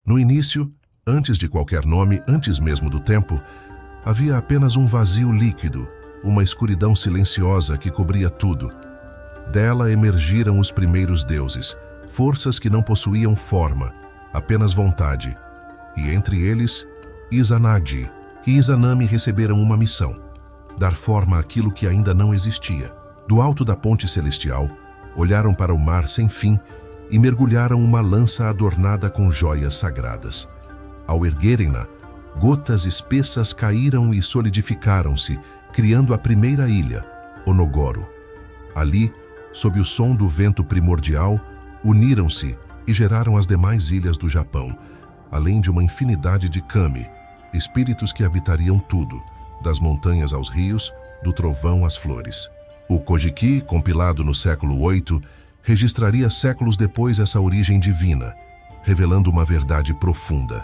No início, antes de qualquer nome, antes mesmo do tempo, havia apenas um vazio líquido, uma escuridão silenciosa que cobria tudo. Dela emergiram os primeiros deuses, forças que não possuíam forma, apenas vontade. E entre eles, Izanagi e Izanami receberam uma missão: dar forma àquilo que ainda não existia. Do alto da ponte celestial, olharam para o mar sem fim e mergulharam uma lança adornada com joias sagradas. Ao erguerem-na, gotas espessas caíram e solidificaram-se, criando a primeira ilha, Onogoro. Ali, sob o som do vento primordial, uniram-se e geraram as demais ilhas do Japão, além de uma infinidade de kami, espíritos que habitariam tudo, das montanhas aos rios, do trovão às flores. O Kojiki, compilado no século VIII, registraria séculos depois essa origem divina, revelando uma verdade profunda.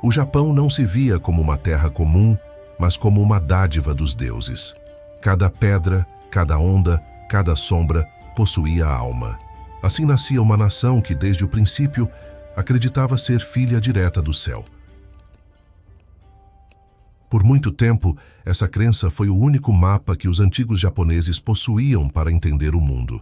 O Japão não se via como uma terra comum, mas como uma dádiva dos deuses. Cada pedra, cada onda, cada sombra possuía alma. Assim nascia uma nação que, desde o princípio, acreditava ser filha direta do céu. Por muito tempo, essa crença foi o único mapa que os antigos japoneses possuíam para entender o mundo.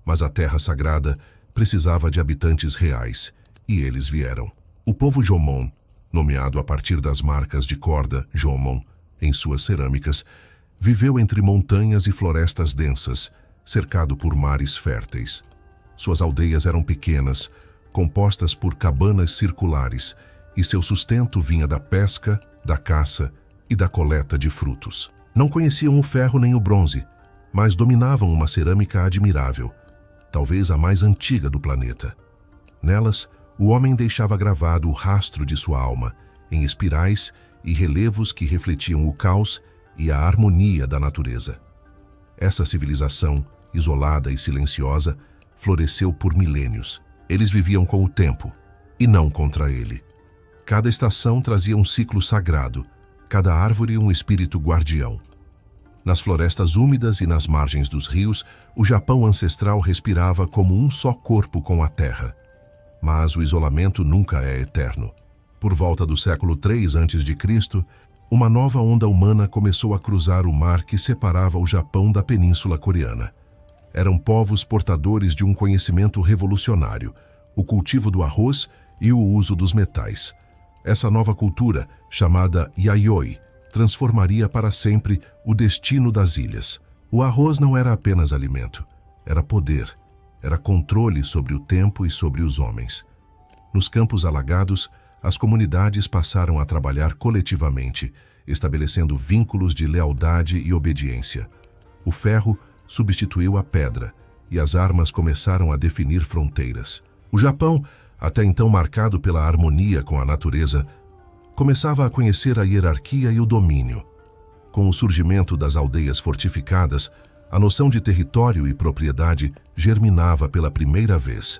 Mas a Terra Sagrada precisava de habitantes reais, e eles vieram. O povo Jomon, nomeado a partir das marcas de corda Jomon em suas cerâmicas, viveu entre montanhas e florestas densas, cercado por mares férteis. Suas aldeias eram pequenas, compostas por cabanas circulares, e seu sustento vinha da pesca, da caça e da coleta de frutos. Não conheciam o ferro nem o bronze, mas dominavam uma cerâmica admirável, talvez a mais antiga do planeta. Nelas, o homem deixava gravado o rastro de sua alma, em espirais e relevos que refletiam o caos e a harmonia da natureza. Essa civilização, isolada e silenciosa, floresceu por milênios. Eles viviam com o tempo, e não contra ele. Cada estação trazia um ciclo sagrado, cada árvore um espírito guardião. Nas florestas úmidas e nas margens dos rios, o Japão ancestral respirava como um só corpo com a terra. Mas o isolamento nunca é eterno. Por volta do século III a.C., uma nova onda humana começou a cruzar o mar que separava o Japão da Península Coreana. Eram povos portadores de um conhecimento revolucionário, o cultivo do arroz e o uso dos metais. Essa nova cultura, chamada Yayoi, transformaria para sempre o destino das ilhas. O arroz não era apenas alimento, era poder, era controle sobre o tempo e sobre os homens. Nos campos alagados, as comunidades passaram a trabalhar coletivamente, estabelecendo vínculos de lealdade e obediência. O ferro substituiu a pedra, e as armas começaram a definir fronteiras. O Japão, até então marcado pela harmonia com a natureza, começava a conhecer a hierarquia e o domínio. Com o surgimento das aldeias fortificadas, a noção de território e propriedade germinava pela primeira vez.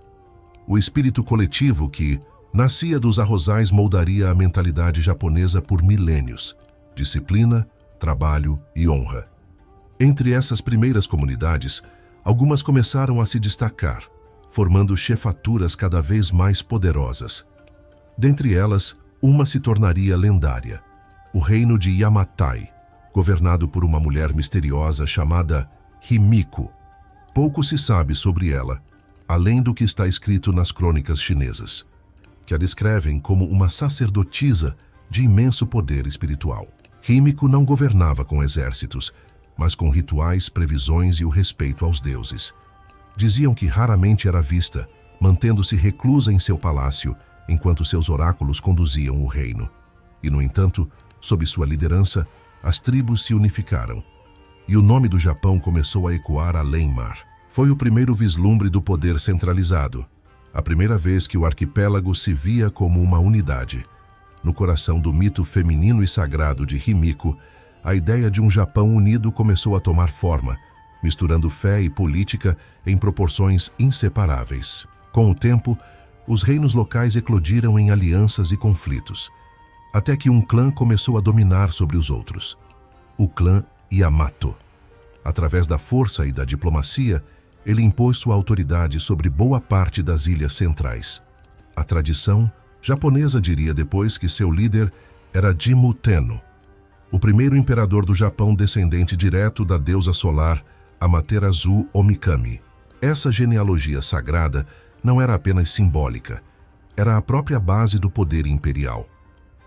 O espírito coletivo que nascia dos arrozais moldaria a mentalidade japonesa por milênios: disciplina, trabalho e honra. Entre essas primeiras comunidades, algumas começaram a se destacar, formando chefaturas cada vez mais poderosas. Dentre elas, uma se tornaria lendária: o reino de Yamatai, governado por uma mulher misteriosa chamada Himiko. Pouco se sabe sobre ela, além do que está escrito nas crônicas chinesas, que a descrevem como uma sacerdotisa de imenso poder espiritual. Himiko não governava com exércitos, mas com rituais, previsões e o respeito aos deuses. Diziam que raramente era vista, mantendo-se reclusa em seu palácio, enquanto seus oráculos conduziam o reino. E, no entanto, sob sua liderança, as tribos se unificaram, e o nome do Japão começou a ecoar além-mar. Foi o primeiro vislumbre do poder centralizado, a primeira vez que o arquipélago se via como uma unidade. No coração do mito feminino e sagrado de Himiko, a ideia de um Japão unido começou a tomar forma, misturando fé e política em proporções inseparáveis. Com o tempo, os reinos locais eclodiram em alianças e conflitos, até que um clã começou a dominar sobre os outros: o clã Yamato. Através da força e da diplomacia, ele impôs sua autoridade sobre boa parte das ilhas centrais. A tradição, Japonesa diria depois que seu líder era Jimmu Tenno, o primeiro imperador do Japão descendente direto da deusa solar Amaterasu Omikami. Essa genealogia sagrada não era apenas simbólica, era a própria base do poder imperial.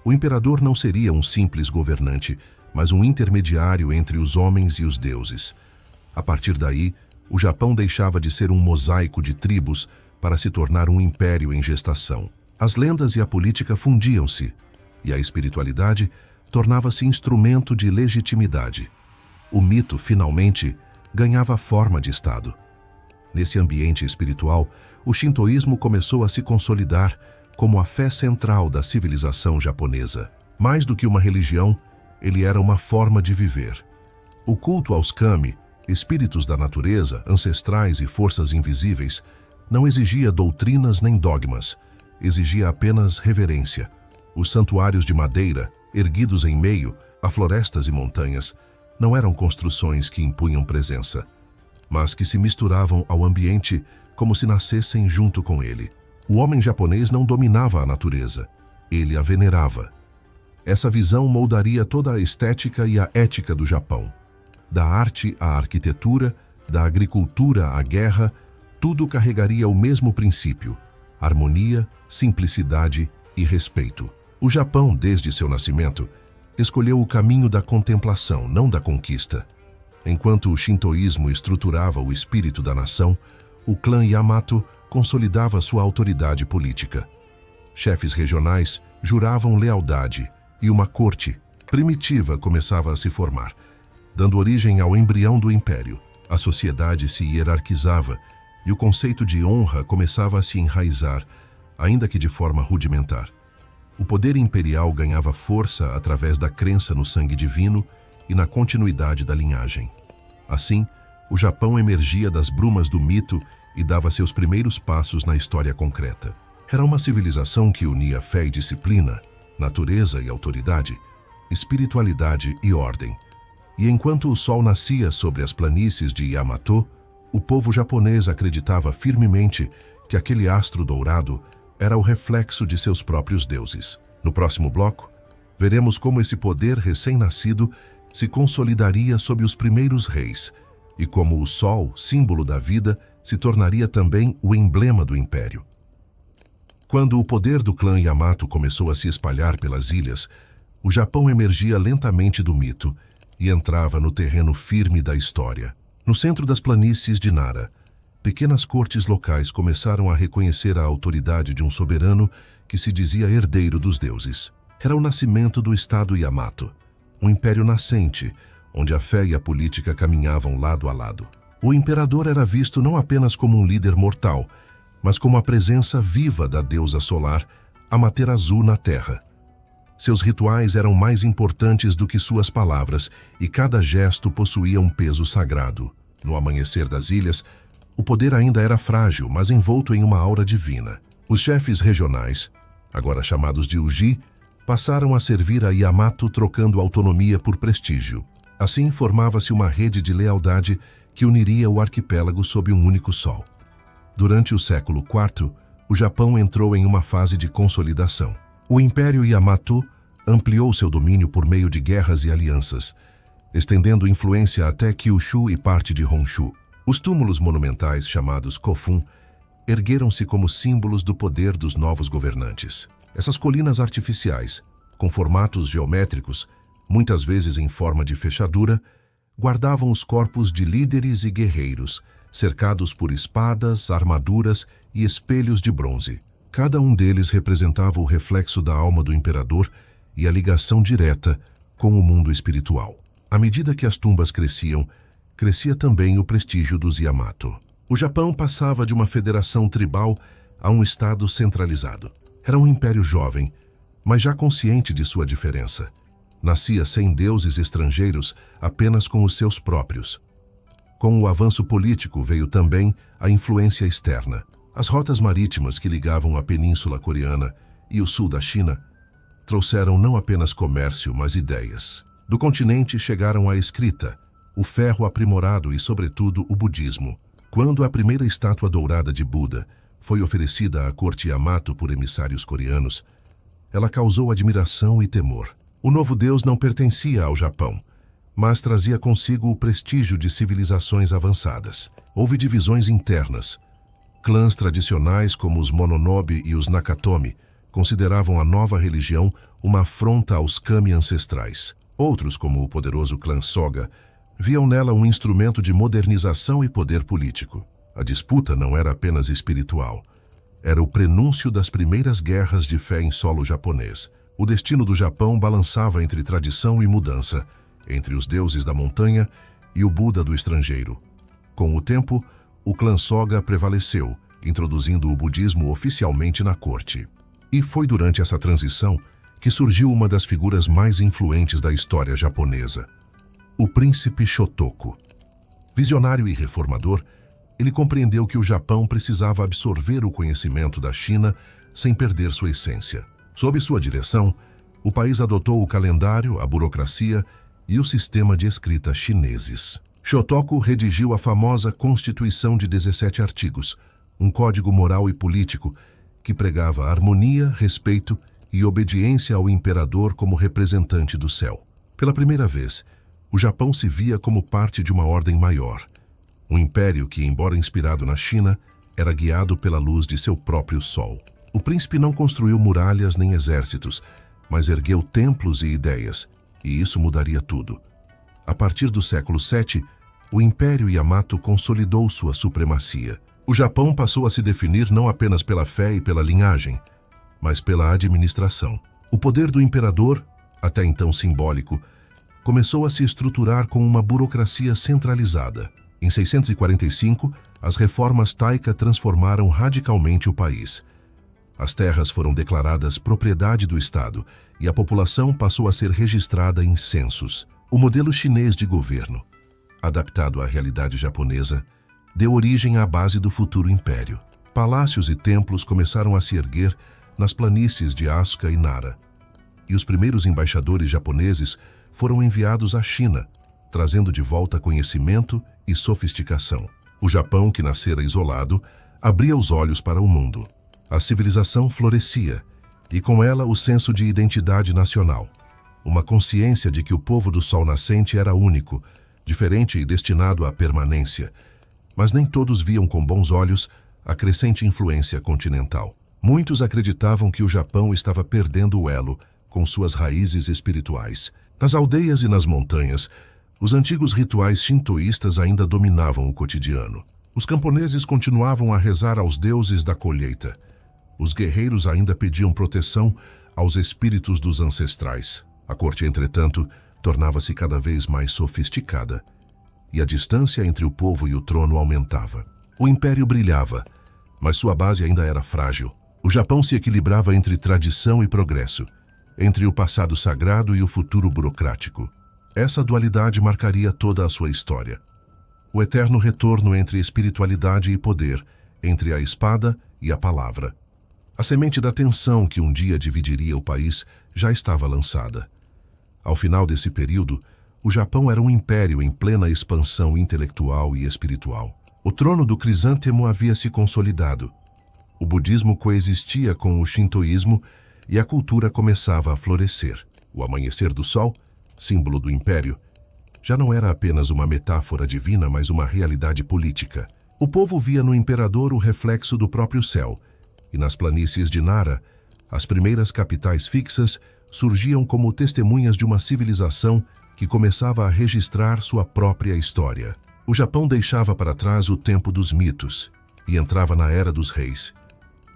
O imperador não seria um simples governante, mas um intermediário entre os homens e os deuses. A partir daí, o Japão deixava de ser um mosaico de tribos para se tornar um império em gestação. As lendas e a política fundiam-se, e a espiritualidade tornava-se instrumento de legitimidade. O mito, finalmente, ganhava forma de Estado. Nesse ambiente espiritual, o shintoísmo começou a se consolidar como a fé central da civilização japonesa. Mais do que uma religião, ele era uma forma de viver. O culto aos kami, espíritos da natureza, ancestrais e forças invisíveis, não exigia doutrinas nem dogmas, exigia apenas reverência. Os santuários de madeira, erguidos em meio a florestas e montanhas, não eram construções que impunham presença, mas que se misturavam ao ambiente como se nascessem junto com ele. O homem japonês não dominava a natureza, ele a venerava. Essa visão moldaria toda a estética e a ética do Japão. Da arte à arquitetura, da agricultura à guerra, tudo carregaria o mesmo princípio: harmonia, simplicidade e respeito. O Japão, desde seu nascimento, escolheu o caminho da contemplação, não da conquista. Enquanto o shintoísmo estruturava o espírito da nação, o clã Yamato consolidava sua autoridade política. Chefes regionais juravam lealdade e uma corte primitiva começava a se formar, dando origem ao embrião do império. A sociedade se hierarquizava e o conceito de honra começava a se enraizar, ainda que de forma rudimentar. O poder imperial ganhava força através da crença no sangue divino e na continuidade da linhagem. Assim, o Japão emergia das brumas do mito e dava seus primeiros passos na história concreta. Era uma civilização que unia fé e disciplina, natureza e autoridade, espiritualidade e ordem. E enquanto o sol nascia sobre as planícies de Yamato, o povo japonês acreditava firmemente que aquele astro dourado era o reflexo de seus próprios deuses. No próximo bloco, veremos como esse poder recém-nascido se consolidaria sob os primeiros reis e como o sol, símbolo da vida, se tornaria também o emblema do império. Quando o poder do clã Yamato começou a se espalhar pelas ilhas, o Japão emergia lentamente do mito e entrava no terreno firme da história. No centro das planícies de Nara, pequenas cortes locais começaram a reconhecer a autoridade de um soberano que se dizia herdeiro dos deuses. Era o nascimento do Estado Yamato, um império nascente, onde a fé e a política caminhavam lado a lado. O imperador era visto não apenas como um líder mortal, mas como a presença viva da deusa solar, Amaterasu, na Terra. Seus rituais eram mais importantes do que suas palavras e cada gesto possuía um peso sagrado. No amanhecer das ilhas, o poder ainda era frágil, mas envolto em uma aura divina. Os chefes regionais, agora chamados de Uji, passaram a servir a Yamato trocando autonomia por prestígio. Assim formava-se uma rede de lealdade que uniria o arquipélago sob um único sol. Durante o século IV, o Japão entrou em uma fase de consolidação. O Império Yamato ampliou seu domínio por meio de guerras e alianças, estendendo influência até Kyushu e parte de Honshu. Os túmulos monumentais, chamados Kofun, ergueram-se como símbolos do poder dos novos governantes. Essas colinas artificiais, com formatos geométricos, muitas vezes em forma de fechadura, guardavam os corpos de líderes e guerreiros, cercados por espadas, armaduras e espelhos de bronze. Cada um deles representava o reflexo da alma do imperador e a ligação direta com o mundo espiritual. À medida que as tumbas cresciam, crescia também o prestígio dos Yamato. O Japão passava de uma federação tribal a um estado centralizado. Era um império jovem, mas já consciente de sua diferença. Nascia sem deuses estrangeiros, apenas com os seus próprios. Com o avanço político veio também a influência externa. As rotas marítimas que ligavam a Península Coreana e o sul da China trouxeram não apenas comércio, mas ideias. Do continente chegaram a escrita, o ferro aprimorado e, sobretudo, o budismo. Quando a primeira estátua dourada de Buda foi oferecida à corte Yamato por emissários coreanos, ela causou admiração e temor. O novo deus não pertencia ao Japão, mas trazia consigo o prestígio de civilizações avançadas. Houve divisões internas. Clãs tradicionais como os Mononobe e os Nakatomi consideravam a nova religião uma afronta aos kami ancestrais. Outros, como o poderoso clã Soga, viam nela um instrumento de modernização e poder político. A disputa não era apenas espiritual. Era o prenúncio das primeiras guerras de fé em solo japonês. O destino do Japão balançava entre tradição e mudança, entre os deuses da montanha e o Buda do estrangeiro. Com o tempo, o clã Soga prevaleceu, introduzindo o budismo oficialmente na corte. E foi durante essa transição que surgiu uma das figuras mais influentes da história japonesa, o príncipe Shotoku. Visionário e reformador, ele compreendeu que o Japão precisava absorver o conhecimento da China sem perder sua essência. Sob sua direção, o país adotou o calendário, a burocracia e o sistema de escrita chineses. Shotoku redigiu a famosa Constituição de 17 artigos, um código moral e político que pregava harmonia, respeito e obediência ao imperador como representante do céu. Pela primeira vez, o Japão se via como parte de uma ordem maior. Um império que, embora inspirado na China, era guiado pela luz de seu próprio sol. O príncipe não construiu muralhas nem exércitos, mas ergueu templos e ideias, e isso mudaria tudo. A partir do século VII, o Império Yamato consolidou sua supremacia. O Japão passou a se definir não apenas pela fé e pela linhagem, mas pela administração. O poder do imperador, até então simbólico, começou a se estruturar com uma burocracia centralizada. Em 645, as reformas Taika transformaram radicalmente o país. As terras foram declaradas propriedade do Estado e a população passou a ser registrada em censos. O modelo chinês de governo, adaptado à realidade japonesa, deu origem à base do futuro império. Palácios e templos começaram a se erguer nas planícies de Asuka e Nara, e os primeiros embaixadores japoneses foram enviados à China, trazendo de volta conhecimento e sofisticação. O Japão, que nascera isolado, abria os olhos para o mundo. A civilização florescia, e com ela o senso de identidade nacional. Uma consciência de que o povo do sol nascente era único, diferente e destinado à permanência. Mas nem todos viam com bons olhos a crescente influência continental. Muitos acreditavam que o Japão estava perdendo o elo com suas raízes espirituais. Nas aldeias e nas montanhas, os antigos rituais shintoístas ainda dominavam o cotidiano. Os camponeses continuavam a rezar aos deuses da colheita. Os guerreiros ainda pediam proteção aos espíritos dos ancestrais. A corte, entretanto, tornava-se cada vez mais sofisticada, e a distância entre o povo e o trono aumentava. O império brilhava, mas sua base ainda era frágil. O Japão se equilibrava entre tradição e progresso, entre o passado sagrado e o futuro burocrático. Essa dualidade marcaria toda a sua história. O eterno retorno entre espiritualidade e poder, entre a espada e a palavra. A semente da tensão que um dia dividiria o país já estava lançada. Ao final desse período, o Japão era um império em plena expansão intelectual e espiritual. O trono do crisântemo havia se consolidado. O budismo coexistia com o shintoísmo e a cultura começava a florescer. O amanhecer do sol, símbolo do império, já não era apenas uma metáfora divina, mas uma realidade política. O povo via no imperador o reflexo do próprio céu, e nas planícies de Nara, as primeiras capitais fixas surgiam como testemunhas de uma civilização que começava a registrar sua própria história. O Japão deixava para trás o tempo dos mitos e entrava na Era dos Reis,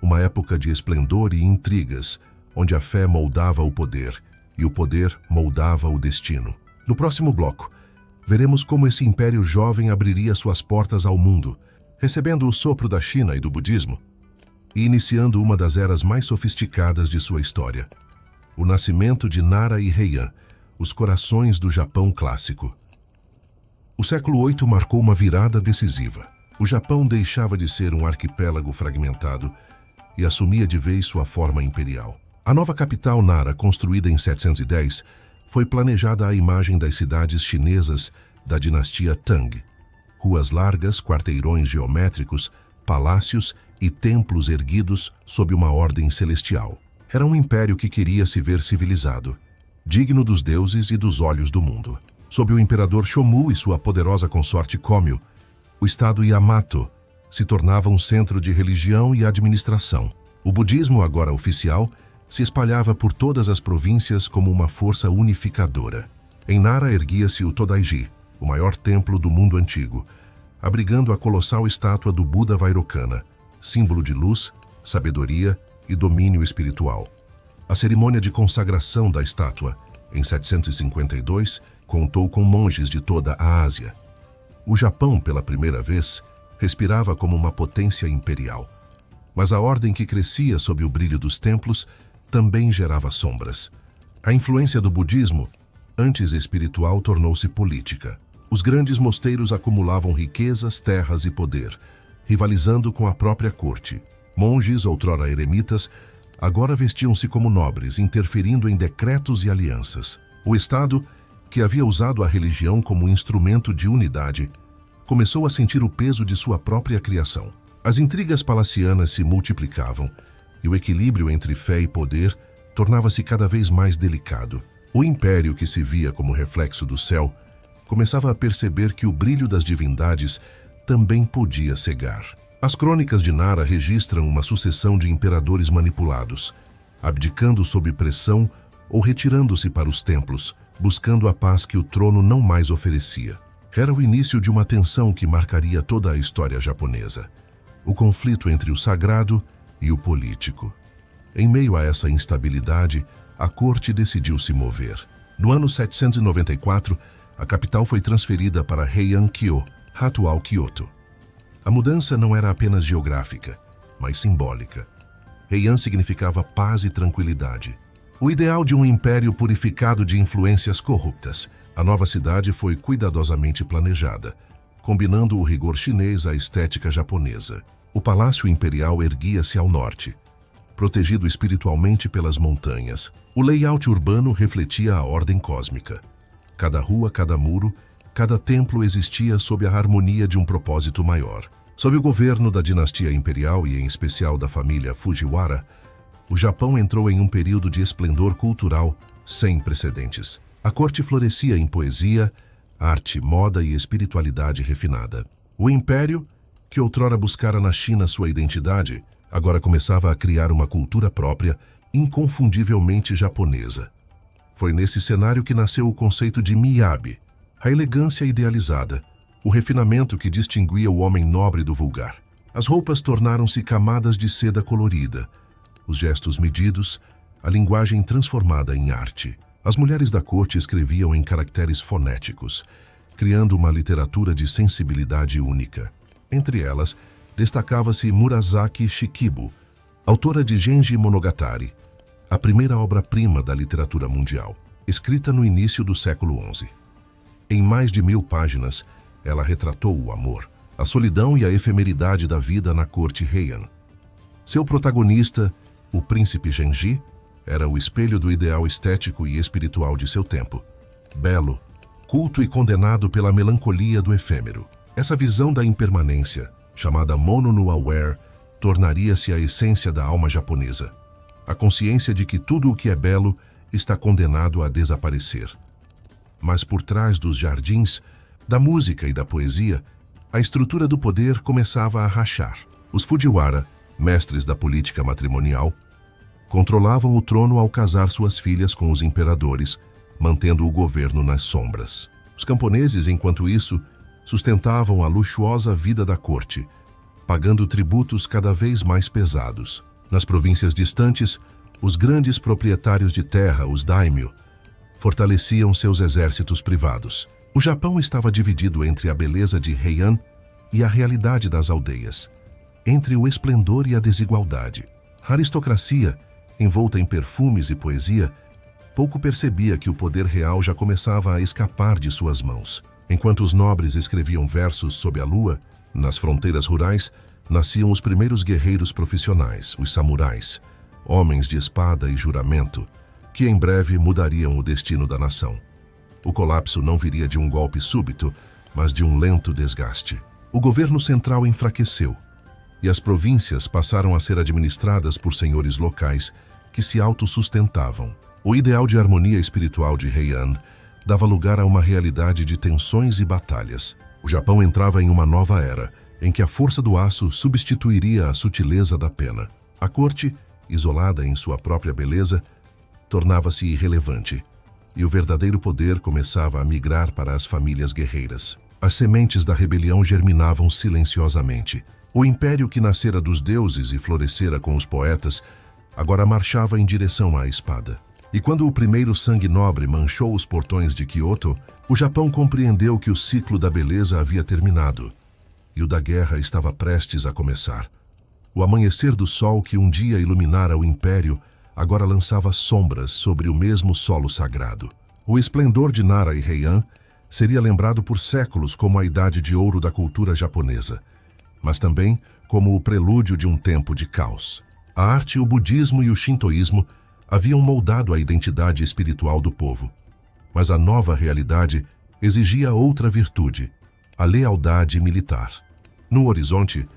uma época de esplendor e intrigas, onde a fé moldava o poder e o poder moldava o destino. No próximo bloco, veremos como esse império jovem abriria suas portas ao mundo, recebendo o sopro da China e do budismo, e iniciando uma das eras mais sofisticadas de sua história. O nascimento de Nara e Heian, os corações do Japão clássico. O século VIII marcou uma virada decisiva. O Japão deixava de ser um arquipélago fragmentado e assumia de vez sua forma imperial. A nova capital Nara, construída em 710, foi planejada à imagem das cidades chinesas da dinastia Tang. Ruas largas, quarteirões geométricos, palácios e templos erguidos sob uma ordem celestial. Era um império que queria se ver civilizado, digno dos deuses e dos olhos do mundo. Sob o imperador Shomu e sua poderosa consorte Komyu, o estado Yamato se tornava um centro de religião e administração. O budismo, agora oficial, se espalhava por todas as províncias como uma força unificadora. Em Nara erguia-se o Todaiji, o maior templo do mundo antigo, abrigando a colossal estátua do Buda Vairocana, símbolo de luz, sabedoria e domínio espiritual. A cerimônia de consagração da estátua, em 752, contou com monges de toda a Ásia. O Japão, pela primeira vez, respirava como uma potência imperial. Mas a ordem que crescia sob o brilho dos templos também gerava sombras. A influência do budismo, antes espiritual, tornou-se política. Os grandes mosteiros acumulavam riquezas, terras e poder, rivalizando com a própria corte. Monges, outrora eremitas, agora vestiam-se como nobres, interferindo em decretos e alianças. O Estado, que havia usado a religião como instrumento de unidade, começou a sentir o peso de sua própria criação. As intrigas palacianas se multiplicavam e o equilíbrio entre fé e poder tornava-se cada vez mais delicado. O império, que se via como reflexo do céu, começava a perceber que o brilho das divindades também podia cegar. As crônicas de Nara registram uma sucessão de imperadores manipulados, abdicando sob pressão ou retirando-se para os templos, buscando a paz que o trono não mais oferecia. Era o início de uma tensão que marcaria toda a história japonesa. O conflito entre o sagrado e o político. Em meio a essa instabilidade, a corte decidiu se mover. No ano 794, a capital foi transferida para Heian-kyo, atual Kyoto. A mudança não era apenas geográfica, mas simbólica. Heian significava paz e tranquilidade. O ideal de um império purificado de influências corruptas. A nova cidade foi cuidadosamente planejada, combinando o rigor chinês à estética japonesa. O Palácio Imperial erguia-se ao norte, protegido espiritualmente pelas montanhas. O layout urbano refletia a ordem cósmica. Cada rua, cada muro, cada templo existia sob a harmonia de um propósito maior. Sob o governo da dinastia imperial e em especial da família Fujiwara, o Japão entrou em um período de esplendor cultural sem precedentes. A corte florescia em poesia, arte, moda e espiritualidade refinada. O império, que outrora buscara na China sua identidade, agora começava a criar uma cultura própria, inconfundivelmente japonesa. Foi nesse cenário que nasceu o conceito de miyabi, a elegância idealizada, o refinamento que distinguia o homem nobre do vulgar. As roupas tornaram-se camadas de seda colorida, os gestos medidos, a linguagem transformada em arte. As mulheres da corte escreviam em caracteres fonéticos, criando uma literatura de sensibilidade única. Entre elas, destacava-se Murasaki Shikibu, autora de Genji Monogatari, a primeira obra-prima da literatura mundial, escrita no início do século XI. Em mais de 1000 páginas, ela retratou o amor, a solidão e a efemeridade da vida na corte Heian. Seu protagonista, o príncipe Genji, era o espelho do ideal estético e espiritual de seu tempo. Belo, culto e condenado pela melancolia do efêmero. Essa visão da impermanência, chamada Mono no Aware, tornaria-se a essência da alma japonesa. A consciência de que tudo o que é belo está condenado a desaparecer. Mas por trás dos jardins, da música e da poesia, a estrutura do poder começava a rachar. Os Fujiwara, mestres da política matrimonial, controlavam o trono ao casar suas filhas com os imperadores, mantendo o governo nas sombras. Os camponeses, enquanto isso, sustentavam a luxuosa vida da corte, pagando tributos cada vez mais pesados. Nas províncias distantes, os grandes proprietários de terra, os daimyo, fortaleciam seus exércitos privados. O Japão estava dividido entre a beleza de Heian e a realidade das aldeias, entre o esplendor e a desigualdade. A aristocracia, envolta em perfumes e poesia, pouco percebia que o poder real já começava a escapar de suas mãos. Enquanto os nobres escreviam versos sob a lua, nas fronteiras rurais, nasciam os primeiros guerreiros profissionais, os samurais, homens de espada e juramento, que em breve mudariam o destino da nação. O colapso não viria de um golpe súbito, mas de um lento desgaste. O governo central enfraqueceu, e as províncias passaram a ser administradas por senhores locais que se autossustentavam. O ideal de harmonia espiritual de Heian dava lugar a uma realidade de tensões e batalhas. O Japão entrava em uma nova era, em que a força do aço substituiria a sutileza da pena. A corte, isolada em sua própria beleza, tornava-se irrelevante, e o verdadeiro poder começava a migrar para as famílias guerreiras. As sementes da rebelião germinavam silenciosamente. O império que nascera dos deuses e florescera com os poetas, agora marchava em direção à espada. E quando o primeiro sangue nobre manchou os portões de Kyoto, o Japão compreendeu que o ciclo da beleza havia terminado, e o da guerra estava prestes a começar. O amanhecer do sol que um dia iluminara o império, agora lançava sombras sobre o mesmo solo sagrado. O esplendor de Nara e Heian seria lembrado por séculos como a idade de ouro da cultura japonesa, mas também como o prelúdio de um tempo de caos. A arte, o budismo e o shintoísmo haviam moldado a identidade espiritual do povo, mas a nova realidade exigia outra virtude, a lealdade militar. No horizonte,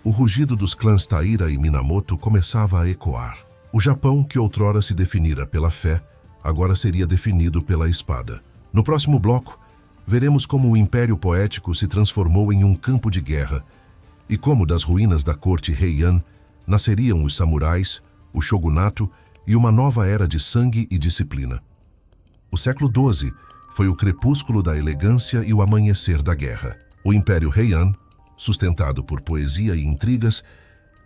o rugido dos clãs Taira e Minamoto começava a ecoar. O Japão, que outrora se definira pela fé, agora seria definido pela espada. No próximo bloco, veremos como o Império Poético se transformou em um campo de guerra e como das ruínas da corte Heian nasceriam os samurais, o shogunato e uma nova era de sangue e disciplina. O século XII foi o crepúsculo da elegância e o amanhecer da guerra. O Império Heian, sustentado por poesia e intrigas,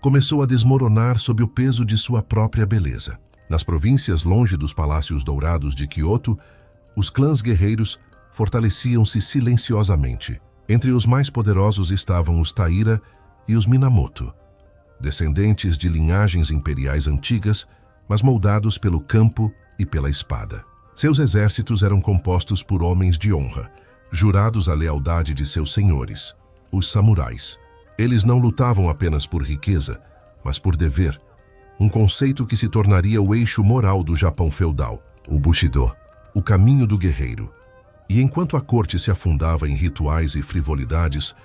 começou a desmoronar sob o peso de sua própria beleza. Nas províncias longe dos palácios dourados de Kyoto, os clãs guerreiros fortaleciam-se silenciosamente. Entre os mais poderosos estavam os Taira e os Minamoto, descendentes de linhagens imperiais antigas, mas moldados pelo campo e pela espada. Seus exércitos eram compostos por homens de honra, jurados à lealdade de seus senhores, os samurais. Eles não lutavam apenas por riqueza, mas por dever, um conceito que se tornaria o eixo moral do Japão feudal, o Bushido, o caminho do guerreiro. E enquanto a corte se afundava em rituais e frivolidades,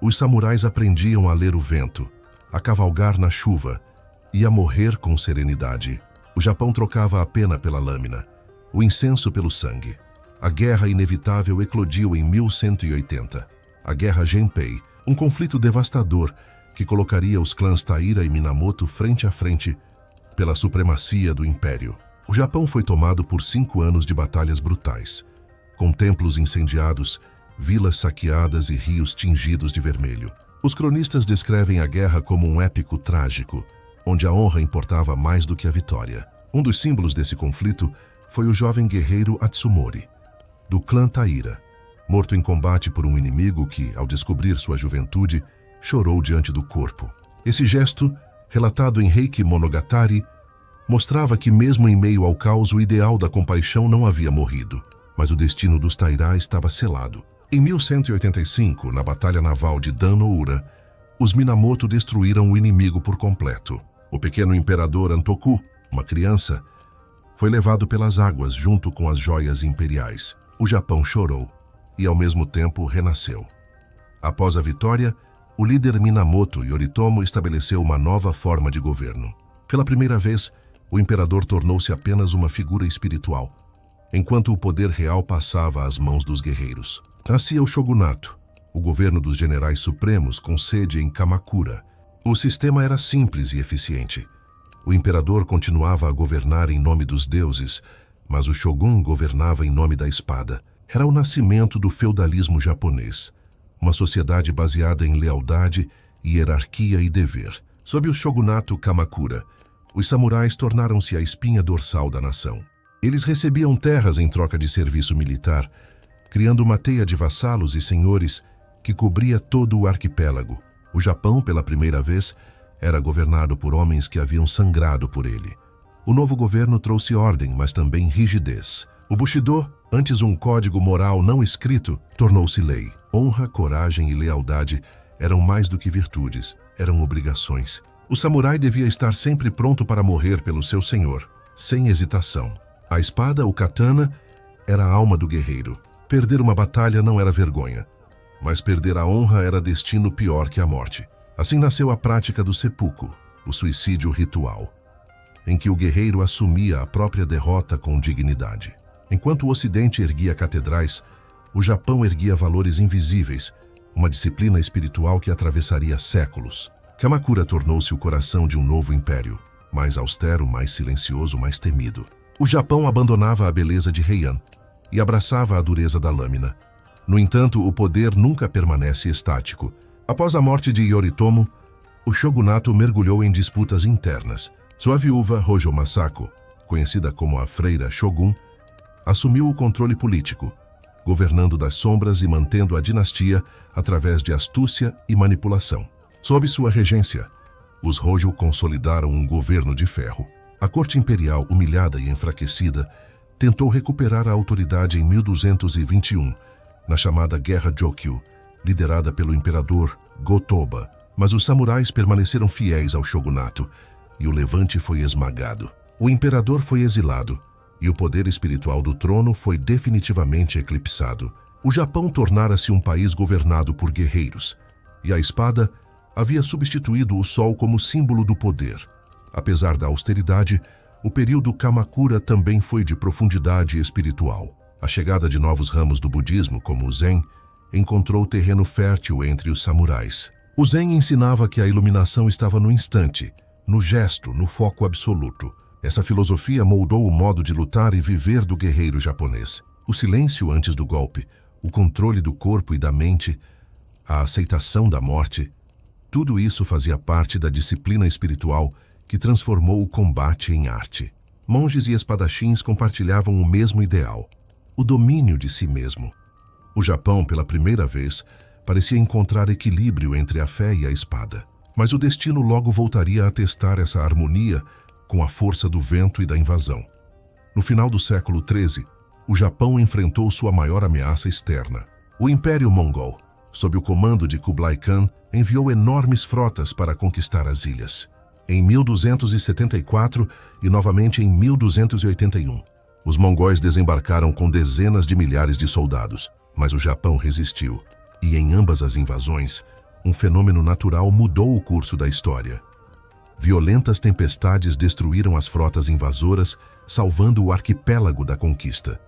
os samurais aprendiam a ler o vento, a cavalgar na chuva e a morrer com serenidade. O Japão trocava a pena pela lâmina, o incenso pelo sangue. A guerra inevitável eclodiu em 1180. A Guerra Genpei, um conflito devastador que colocaria os clãs Taira e Minamoto frente a frente pela supremacia do império. O Japão foi tomado por 5 anos de batalhas brutais, com templos incendiados, vilas saqueadas e rios tingidos de vermelho. Os cronistas descrevem a guerra como um épico trágico, onde a honra importava mais do que a vitória. Um dos símbolos desse conflito foi o jovem guerreiro Atsumori, do clã Taira, morto em combate por um inimigo que, ao descobrir sua juventude, chorou diante do corpo. Esse gesto, relatado em Heike Monogatari, mostrava que mesmo em meio ao caos o ideal da compaixão não havia morrido, mas o destino dos Taira estava selado. Em 1185, na Batalha Naval de Dan-no-ura, os Minamoto destruíram o inimigo por completo. O pequeno imperador Antoku, uma criança, foi levado pelas águas junto com as joias imperiais. O Japão chorou e, ao mesmo tempo, renasceu. Após a vitória, o líder Minamoto Yoritomo estabeleceu uma nova forma de governo. Pela primeira vez, o imperador tornou-se apenas uma figura espiritual, enquanto o poder real passava às mãos dos guerreiros. Nascia o shogunato, o governo dos generais supremos com sede em Kamakura. O sistema era simples e eficiente. O imperador continuava a governar em nome dos deuses, mas o shogun governava em nome da espada. Era o nascimento do feudalismo japonês, uma sociedade baseada em lealdade, hierarquia e dever. Sob o shogunato Kamakura, os samurais tornaram-se a espinha dorsal da nação. Eles recebiam terras em troca de serviço militar, criando uma teia de vassalos e senhores que cobria todo o arquipélago. O Japão, pela primeira vez, era governado por homens que haviam sangrado por ele. O novo governo trouxe ordem, mas também rigidez. O Bushido, antes um código moral não escrito, tornou-se lei. Honra, coragem e lealdade eram mais do que virtudes, eram obrigações. O samurai devia estar sempre pronto para morrer pelo seu senhor, sem hesitação. A espada, o katana, era a alma do guerreiro. Perder uma batalha não era vergonha, mas perder a honra era destino pior que a morte. Assim nasceu a prática do seppuku, o suicídio ritual, em que o guerreiro assumia a própria derrota com dignidade. Enquanto o Ocidente erguia catedrais, o Japão erguia valores invisíveis, uma disciplina espiritual que atravessaria séculos. Kamakura tornou-se o coração de um novo império, mais austero, mais silencioso, mais temido. O Japão abandonava a beleza de Heian e abraçava a dureza da lâmina. No entanto, o poder nunca permanece estático. Após a morte de Yoritomo, o shogunato mergulhou em disputas internas. Sua viúva, Hojo Masako, conhecida como a Freira Shogun, assumiu o controle político, governando das sombras e mantendo a dinastia através de astúcia e manipulação. Sob sua regência, os Hojo consolidaram um governo de ferro. A corte imperial, humilhada e enfraquecida, tentou recuperar a autoridade em 1221, na chamada Guerra Jokyu, liderada pelo imperador Go-Toba. Mas os samurais permaneceram fiéis ao shogunato e o levante foi esmagado. O imperador foi exilado e o poder espiritual do trono foi definitivamente eclipsado. O Japão tornara-se um país governado por guerreiros, e a espada havia substituído o sol como símbolo do poder. Apesar da austeridade, o período Kamakura também foi de profundidade espiritual. A chegada de novos ramos do budismo, como o Zen, encontrou terreno fértil entre os samurais. O Zen ensinava que a iluminação estava no instante, no gesto, no foco absoluto. Essa filosofia moldou o modo de lutar e viver do guerreiro japonês. O silêncio antes do golpe, o controle do corpo e da mente, a aceitação da morte, tudo isso fazia parte da disciplina espiritual que transformou o combate em arte. Monges e espadachins compartilhavam o mesmo ideal, o domínio de si mesmo. O Japão, pela primeira vez, parecia encontrar equilíbrio entre a fé e a espada. Mas o destino logo voltaria a testar essa harmonia com a força do vento e da invasão. No final do século XIII, o Japão enfrentou sua maior ameaça externa. O Império Mongol, sob o comando de Kublai Khan, enviou enormes frotas para conquistar as ilhas. Em 1274 e novamente em 1281, os mongóis desembarcaram com dezenas de milhares de soldados, mas o Japão resistiu. E em ambas as invasões, um fenômeno natural mudou o curso da história. Violentas tempestades destruíram as frotas invasoras, salvando o arquipélago da conquista.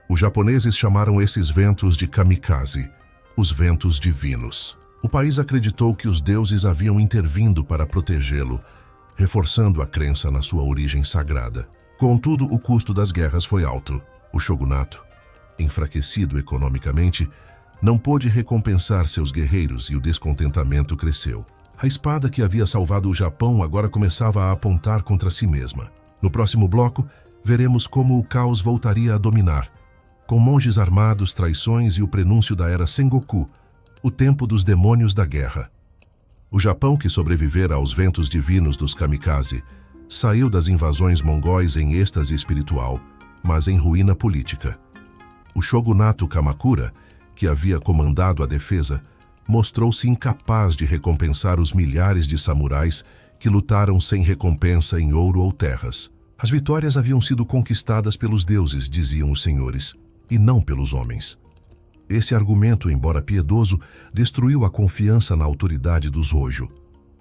Os japoneses chamaram esses ventos de kamikaze, os ventos divinos. O país acreditou que os deuses haviam intervindo para protegê-lo, reforçando a crença na sua origem sagrada. Contudo, o custo das guerras foi alto. O shogunato, enfraquecido economicamente, não pôde recompensar seus guerreiros e o descontentamento cresceu. A espada que havia salvado o Japão agora começava a apontar contra si mesma. No próximo bloco, veremos como o caos voltaria a dominar, com monges armados, traições e o prenúncio da era Sengoku, o tempo dos demônios da guerra. O Japão, que sobrevivera aos ventos divinos dos kamikaze, saiu das invasões mongóis em êxtase espiritual, mas em ruína política. O shogunato Kamakura, que havia comandado a defesa, mostrou-se incapaz de recompensar os milhares de samurais que lutaram sem recompensa em ouro ou terras. As vitórias haviam sido conquistadas pelos deuses, diziam os senhores, e não pelos homens. Esse argumento, embora piedoso, destruiu a confiança na autoridade dos Hojo.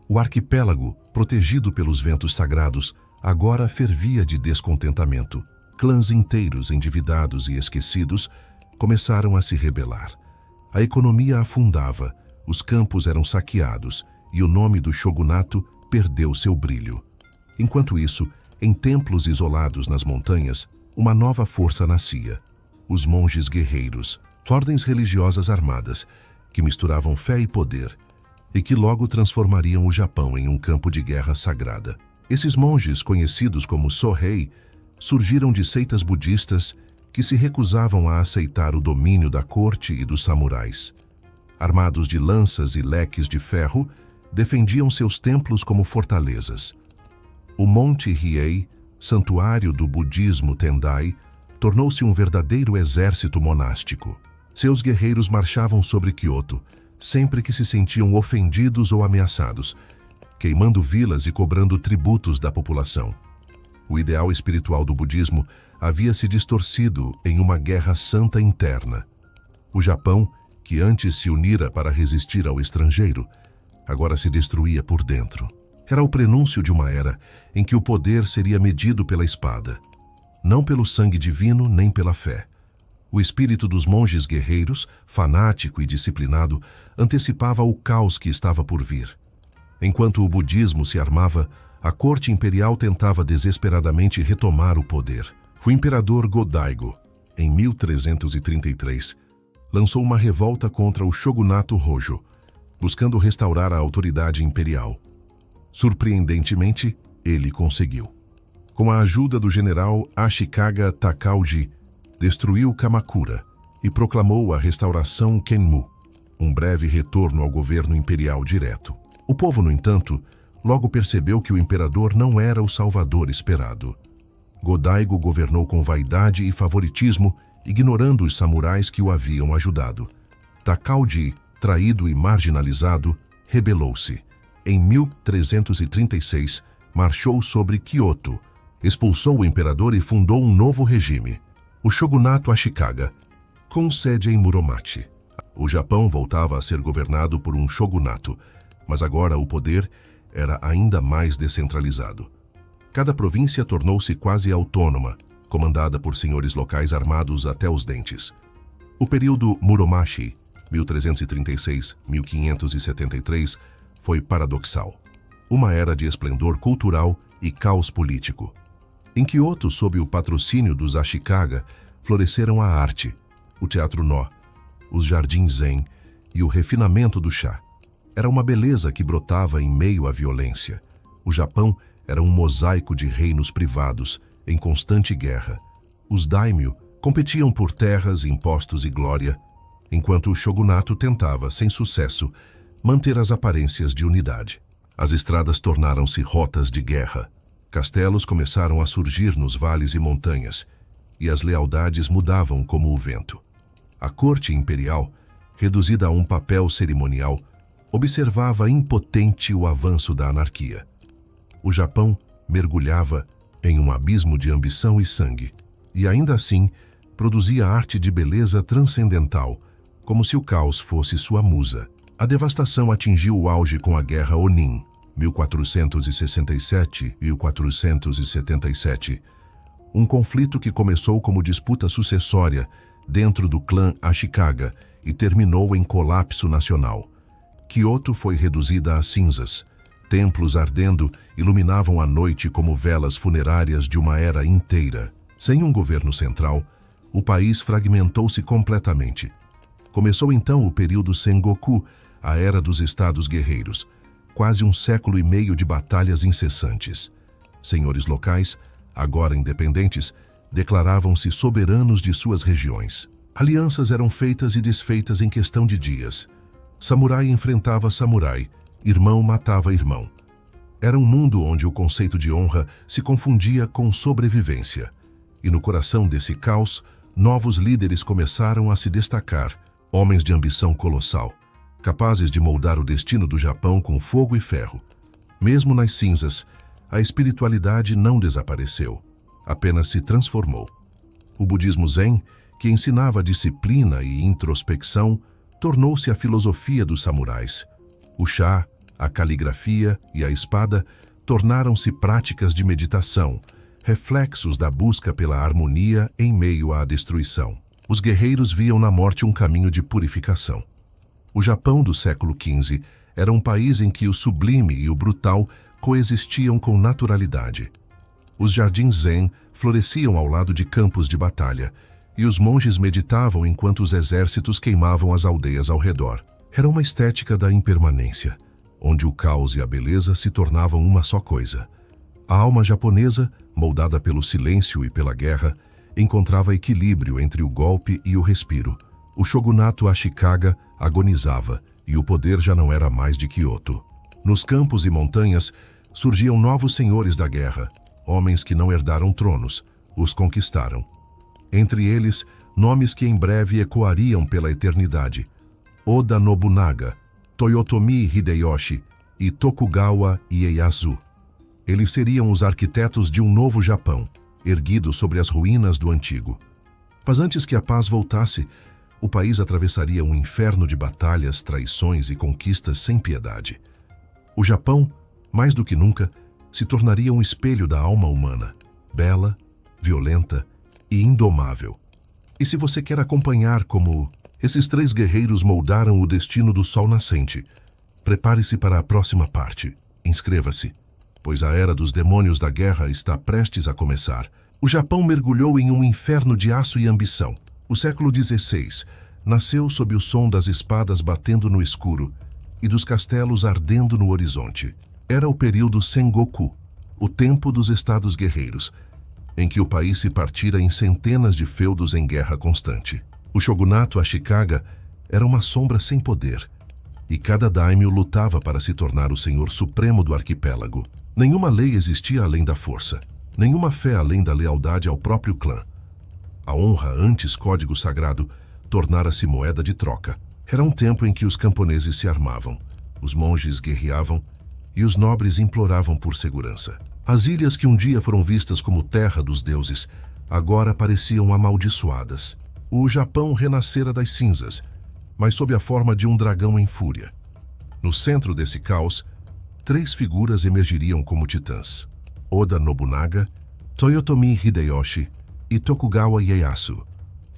O arquipélago, protegido pelos ventos sagrados, agora fervia de descontentamento. Clãs inteiros, endividados e esquecidos, começaram a se rebelar. A economia afundava, os campos eram saqueados e o nome do shogunato perdeu seu brilho. Enquanto isso, em templos isolados nas montanhas, uma nova força nascia. Os monges guerreiros, ordens religiosas armadas, que misturavam fé e poder, e que logo transformariam o Japão em um campo de guerra sagrada. Esses monges, conhecidos como Sohei, surgiram de seitas budistas que se recusavam a aceitar o domínio da corte e dos samurais. Armados de lanças e leques de ferro, defendiam seus templos como fortalezas. O Monte Hiei, santuário do budismo Tendai, tornou-se um verdadeiro exército monástico. Seus guerreiros marchavam sobre Kyoto, sempre que se sentiam ofendidos ou ameaçados, queimando vilas e cobrando tributos da população. O ideal espiritual do budismo havia se distorcido em uma guerra santa interna. O Japão, que antes se unira para resistir ao estrangeiro, agora se destruía por dentro. Era o prenúncio de uma era em que o poder seria medido pela espada, não pelo sangue divino nem pela fé. O espírito dos monges guerreiros, fanático e disciplinado, antecipava o caos que estava por vir. Enquanto o budismo se armava, a corte imperial tentava desesperadamente retomar o poder. O imperador Go-Daigo, em 1333, lançou uma revolta contra o shogunato Hojo, buscando restaurar a autoridade imperial. Surpreendentemente, ele conseguiu. Com a ajuda do general Ashikaga Takauji, destruiu Kamakura e proclamou a restauração Kenmu, um breve retorno ao governo imperial direto. O povo, no entanto, logo percebeu que o imperador não era o salvador esperado. Go-Daigo governou com vaidade e favoritismo, ignorando os samurais que o haviam ajudado. Takauji, traído e marginalizado, rebelou-se. Em 1336, marchou sobre Kyoto, expulsou o imperador e fundou um novo regime, o shogunato Ashikaga, com sede em Muromachi. O Japão voltava a ser governado por um shogunato, mas agora o poder era ainda mais descentralizado. Cada província tornou-se quase autônoma, comandada por senhores locais armados até os dentes. O período Muromachi, 1336-1573, foi paradoxal. Uma era de esplendor cultural e caos político. Em Kyoto, sob o patrocínio dos Ashikaga, floresceram a arte, o teatro nó, os jardins zen e o refinamento do chá. Era uma beleza que brotava em meio à violência. O Japão era um mosaico de reinos privados, em constante guerra. Os daimyo competiam por terras, impostos e glória, enquanto o shogunato tentava, sem sucesso, manter as aparências de unidade. As estradas tornaram-se rotas de guerra. Castelos começaram a surgir nos vales e montanhas, e as lealdades mudavam como o vento. A corte imperial, reduzida a um papel cerimonial, observava impotente o avanço da anarquia. O Japão mergulhava em um abismo de ambição e sangue, e ainda assim produzia arte de beleza transcendental, como se o caos fosse sua musa. A devastação atingiu o auge com a Guerra Onin, 1467 e 477, um conflito que começou como disputa sucessória dentro do clã Ashikaga e terminou em colapso nacional. Kyoto foi reduzida a cinzas. Templos ardendo iluminavam a noite como velas funerárias de uma era inteira. Sem um governo central, o país fragmentou-se completamente. Começou então o período Sengoku, a era dos estados guerreiros, quase um século e meio de batalhas incessantes. Senhores locais, agora independentes, declaravam-se soberanos de suas regiões. Alianças eram feitas e desfeitas em questão de dias. Samurai enfrentava samurai, irmão matava irmão. Era um mundo onde o conceito de honra se confundia com sobrevivência. E no coração desse caos, novos líderes começaram a se destacar, homens de ambição colossal, capazes de moldar o destino do Japão com fogo e ferro. Mesmo nas cinzas, a espiritualidade não desapareceu, apenas se transformou. O budismo zen, que ensinava disciplina e introspecção, tornou-se a filosofia dos samurais. O chá, a caligrafia e a espada tornaram-se práticas de meditação, reflexos da busca pela harmonia em meio à destruição. Os guerreiros viam na morte um caminho de purificação. O Japão do século XV era um país em que o sublime e o brutal coexistiam com naturalidade. Os jardins zen floresciam ao lado de campos de batalha, e os monges meditavam enquanto os exércitos queimavam as aldeias ao redor. Era uma estética da impermanência, onde o caos e a beleza se tornavam uma só coisa. A alma japonesa, moldada pelo silêncio e pela guerra, encontrava equilíbrio entre o golpe e o respiro. O shogunato Ashikaga agonizava e o poder já não era mais de Kyoto. Nos campos e montanhas surgiam novos senhores da guerra, homens que não herdaram tronos, os conquistaram. Entre eles, nomes que em breve ecoariam pela eternidade: Oda Nobunaga, Toyotomi Hideyoshi e Tokugawa Ieyasu. Eles seriam os arquitetos de um novo Japão, erguido sobre as ruínas do antigo. Mas antes que a paz voltasse, o país atravessaria um inferno de batalhas, traições e conquistas sem piedade. O Japão, mais do que nunca, se tornaria um espelho da alma humana, bela, violenta e indomável. E se você quer acompanhar como esses 3 guerreiros moldaram o destino do sol nascente, prepare-se para a próxima parte. Inscreva-se, pois a era dos demônios da guerra está prestes a começar. O Japão mergulhou em um inferno de aço e ambição. O século XVI nasceu sob o som das espadas batendo no escuro e dos castelos ardendo no horizonte. Era o período Sengoku, o tempo dos estados guerreiros, em que o país se partira em centenas de feudos em guerra constante. O shogunato Ashikaga era uma sombra sem poder, e cada daimyo lutava para se tornar o senhor supremo do arquipélago. Nenhuma lei existia além da força, nenhuma fé além da lealdade ao próprio clã. A honra, antes código sagrado, tornara-se moeda de troca. Era um tempo em que os camponeses se armavam, os monges guerreavam e os nobres imploravam por segurança. As ilhas que um dia foram vistas como terra dos deuses, agora pareciam amaldiçoadas. O Japão renascera das cinzas, mas sob a forma de um dragão em fúria. No centro desse caos, 3 figuras emergiriam como titãs: Oda Nobunaga, Toyotomi Hideyoshi e Tokugawa Ieyasu,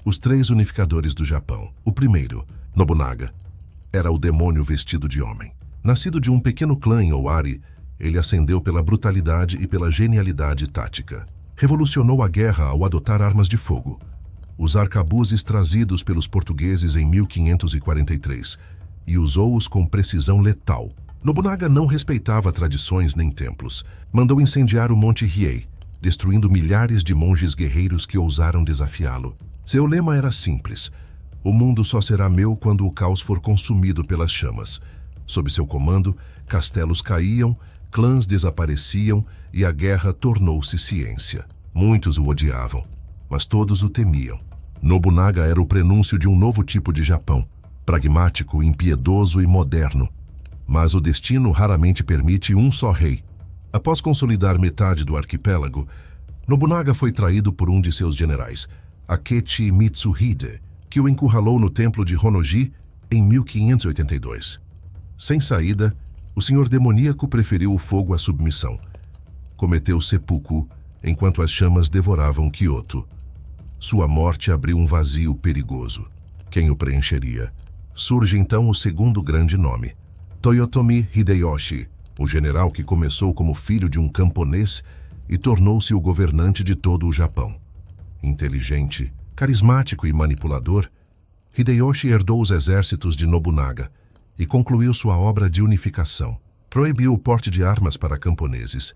os 3 unificadores do Japão. O primeiro, Nobunaga, era o demônio vestido de homem. Nascido de um pequeno clã em Owari, ele ascendeu pela brutalidade e pela genialidade tática. Revolucionou a guerra ao adotar armas de fogo, os arcabuzes trazidos pelos portugueses em 1543, e usou-os com precisão letal. Nobunaga não respeitava tradições nem templos. Mandou incendiar o Monte Hiei, destruindo milhares de monges guerreiros que ousaram desafiá-lo. Seu lema era simples: o mundo só será meu quando o caos for consumido pelas chamas. Sob seu comando, castelos caíam, clãs desapareciam e a guerra tornou-se ciência. Muitos o odiavam, mas todos o temiam. Nobunaga era o prenúncio de um novo tipo de Japão, pragmático, impiedoso e moderno. Mas o destino raramente permite um só rei. Após consolidar metade do arquipélago, Nobunaga foi traído por um de seus generais, Akechi Mitsuhide, que o encurralou no templo de Honnoji em 1582. Sem saída, o senhor demoníaco preferiu o fogo à submissão. Cometeu seppuku enquanto as chamas devoravam Kyoto. Sua morte abriu um vazio perigoso. Quem o preencheria? Surge então o segundo grande nome, Toyotomi Hideyoshi, o general que começou como filho de um camponês e tornou-se o governante de todo o Japão. Inteligente, carismático e manipulador, Hideyoshi herdou os exércitos de Nobunaga e concluiu sua obra de unificação. Proibiu o porte de armas para camponeses,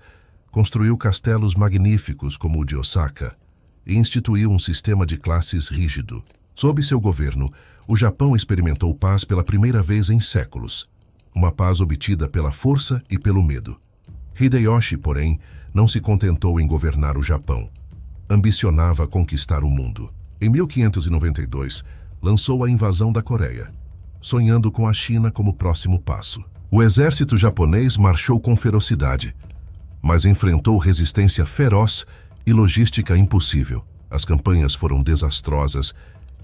construiu castelos magníficos como o de Osaka e instituiu um sistema de classes rígido. Sob seu governo, o Japão experimentou paz pela primeira vez em séculos, uma paz obtida pela força e pelo medo. Hideyoshi, porém, não se contentou em governar o Japão. Ambicionava conquistar o mundo. Em 1592, lançou a invasão da Coreia, sonhando com a China como próximo passo. O exército japonês marchou com ferocidade, mas enfrentou resistência feroz e logística impossível. As campanhas foram desastrosas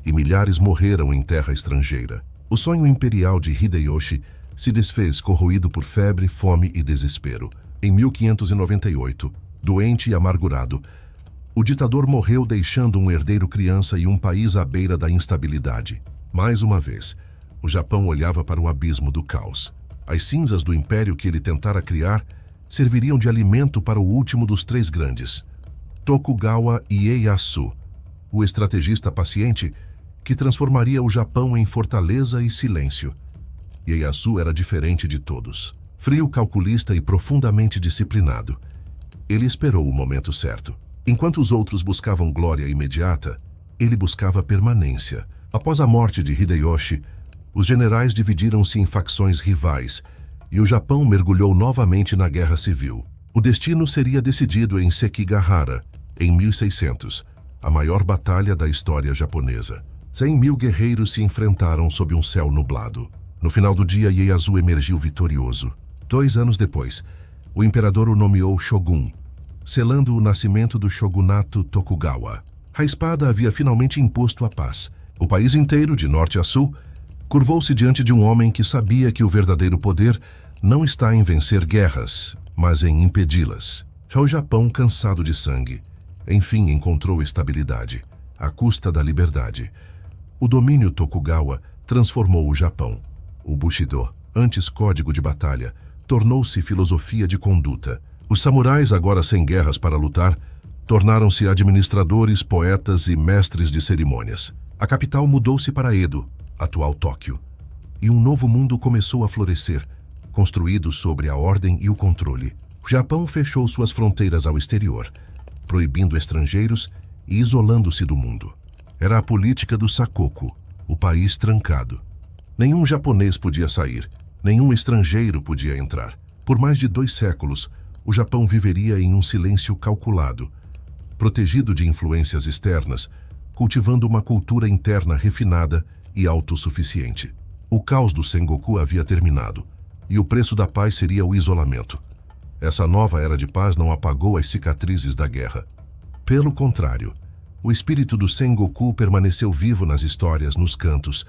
e milhares morreram em terra estrangeira. O sonho imperial de Hideyoshi se desfez, corroído por febre, fome e desespero. Em 1598, doente e amargurado, o ditador morreu deixando um herdeiro criança e um país à beira da instabilidade. Mais uma vez, o Japão olhava para o abismo do caos. As cinzas do império que ele tentara criar serviriam de alimento para o último dos 3 grandes, Tokugawa Ieyasu, o estrategista paciente que transformaria o Japão em fortaleza e silêncio. Ieyasu era diferente de todos. Frio, calculista e profundamente disciplinado. Ele esperou o momento certo. Enquanto os outros buscavam glória imediata, ele buscava permanência. Após a morte de Hideyoshi, os generais dividiram-se em facções rivais e o Japão mergulhou novamente na guerra civil. O destino seria decidido em Sekigahara, em 1600, a maior batalha da história japonesa. 100.000 guerreiros se enfrentaram sob um céu nublado. No final do dia, Ieyasu emergiu vitorioso. 2 anos depois, o imperador o nomeou shogun, selando o nascimento do shogunato Tokugawa. A espada havia finalmente imposto a paz. O país inteiro, de norte a sul, curvou-se diante de um homem que sabia que o verdadeiro poder não está em vencer guerras, mas em impedi-las. Já o Japão, cansado de sangue, enfim encontrou estabilidade, à custa da liberdade. O domínio Tokugawa transformou o Japão. O Bushido, antes código de batalha, tornou-se filosofia de conduta. Os samurais, agora sem guerras para lutar, tornaram-se administradores, poetas e mestres de cerimônias. A capital mudou-se para Edo, atual Tóquio, e um novo mundo começou a florescer, construído sobre a ordem e o controle. O Japão fechou suas fronteiras ao exterior, proibindo estrangeiros e isolando-se do mundo. Era a política do Sakoku, o país trancado. Nenhum japonês podia sair, nenhum estrangeiro podia entrar. Por mais de 2 séculos, o Japão viveria em um silêncio calculado, protegido de influências externas, cultivando uma cultura interna refinada e autossuficiente. O caos do Sengoku havia terminado, e o preço da paz seria o isolamento. Essa nova era de paz não apagou as cicatrizes da guerra. Pelo contrário, o espírito do Sengoku permaneceu vivo nas histórias, nos cantos,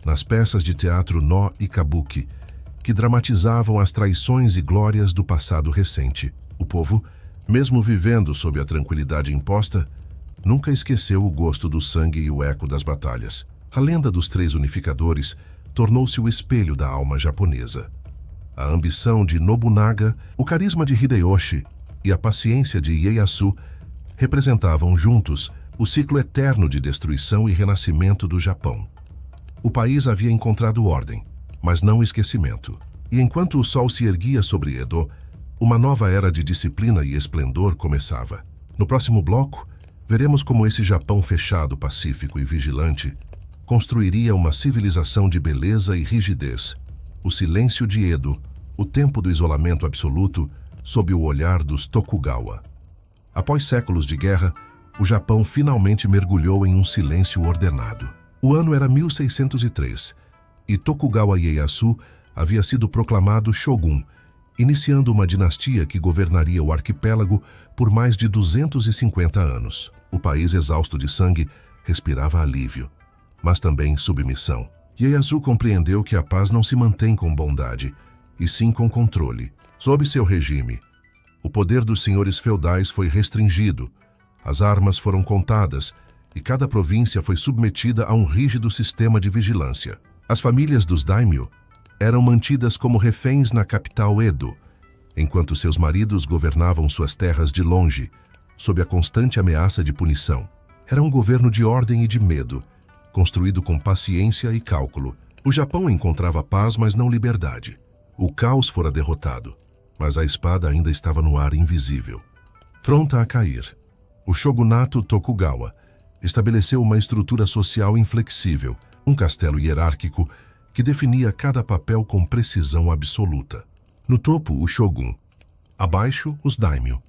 nas peças de teatro No e Kabuki, que dramatizavam as traições e glórias do passado recente. O povo, mesmo vivendo sob a tranquilidade imposta, nunca esqueceu o gosto do sangue e o eco das batalhas. A lenda dos 3 unificadores tornou-se o espelho da alma japonesa. A ambição de Nobunaga, o carisma de Hideyoshi e a paciência de Ieyasu representavam juntos o ciclo eterno de destruição e renascimento do Japão. O país havia encontrado ordem, mas não esquecimento. E enquanto o sol se erguia sobre Edo, uma nova era de disciplina e esplendor começava. No próximo bloco, veremos como esse Japão fechado, pacífico e vigilante construiria uma civilização de beleza e rigidez. O silêncio de Edo, o tempo do isolamento absoluto, sob o olhar dos Tokugawa. Após séculos de guerra, o Japão finalmente mergulhou em um silêncio ordenado. O ano era 1603, e Tokugawa Ieyasu havia sido proclamado shogun, iniciando uma dinastia que governaria o arquipélago por mais de 250 anos. O país, exausto de sangue, respirava alívio, mas também submissão. Ieyasu compreendeu que a paz não se mantém com bondade, e sim com controle. Sob seu regime, o poder dos senhores feudais foi restringido, as armas foram contadas e cada província foi submetida a um rígido sistema de vigilância. As famílias dos daimyo eram mantidas como reféns na capital Edo, enquanto seus maridos governavam suas terras de longe, sob a constante ameaça de punição. Era um governo de ordem e de medo, construído com paciência e cálculo. O Japão encontrava paz, mas não liberdade. O caos fora derrotado, mas a espada ainda estava no ar invisível, pronta a cair. O shogunato Tokugawa estabeleceu uma estrutura social inflexível, um castelo hierárquico que definia cada papel com precisão absoluta. No topo, o shogun. Abaixo, os daimyo.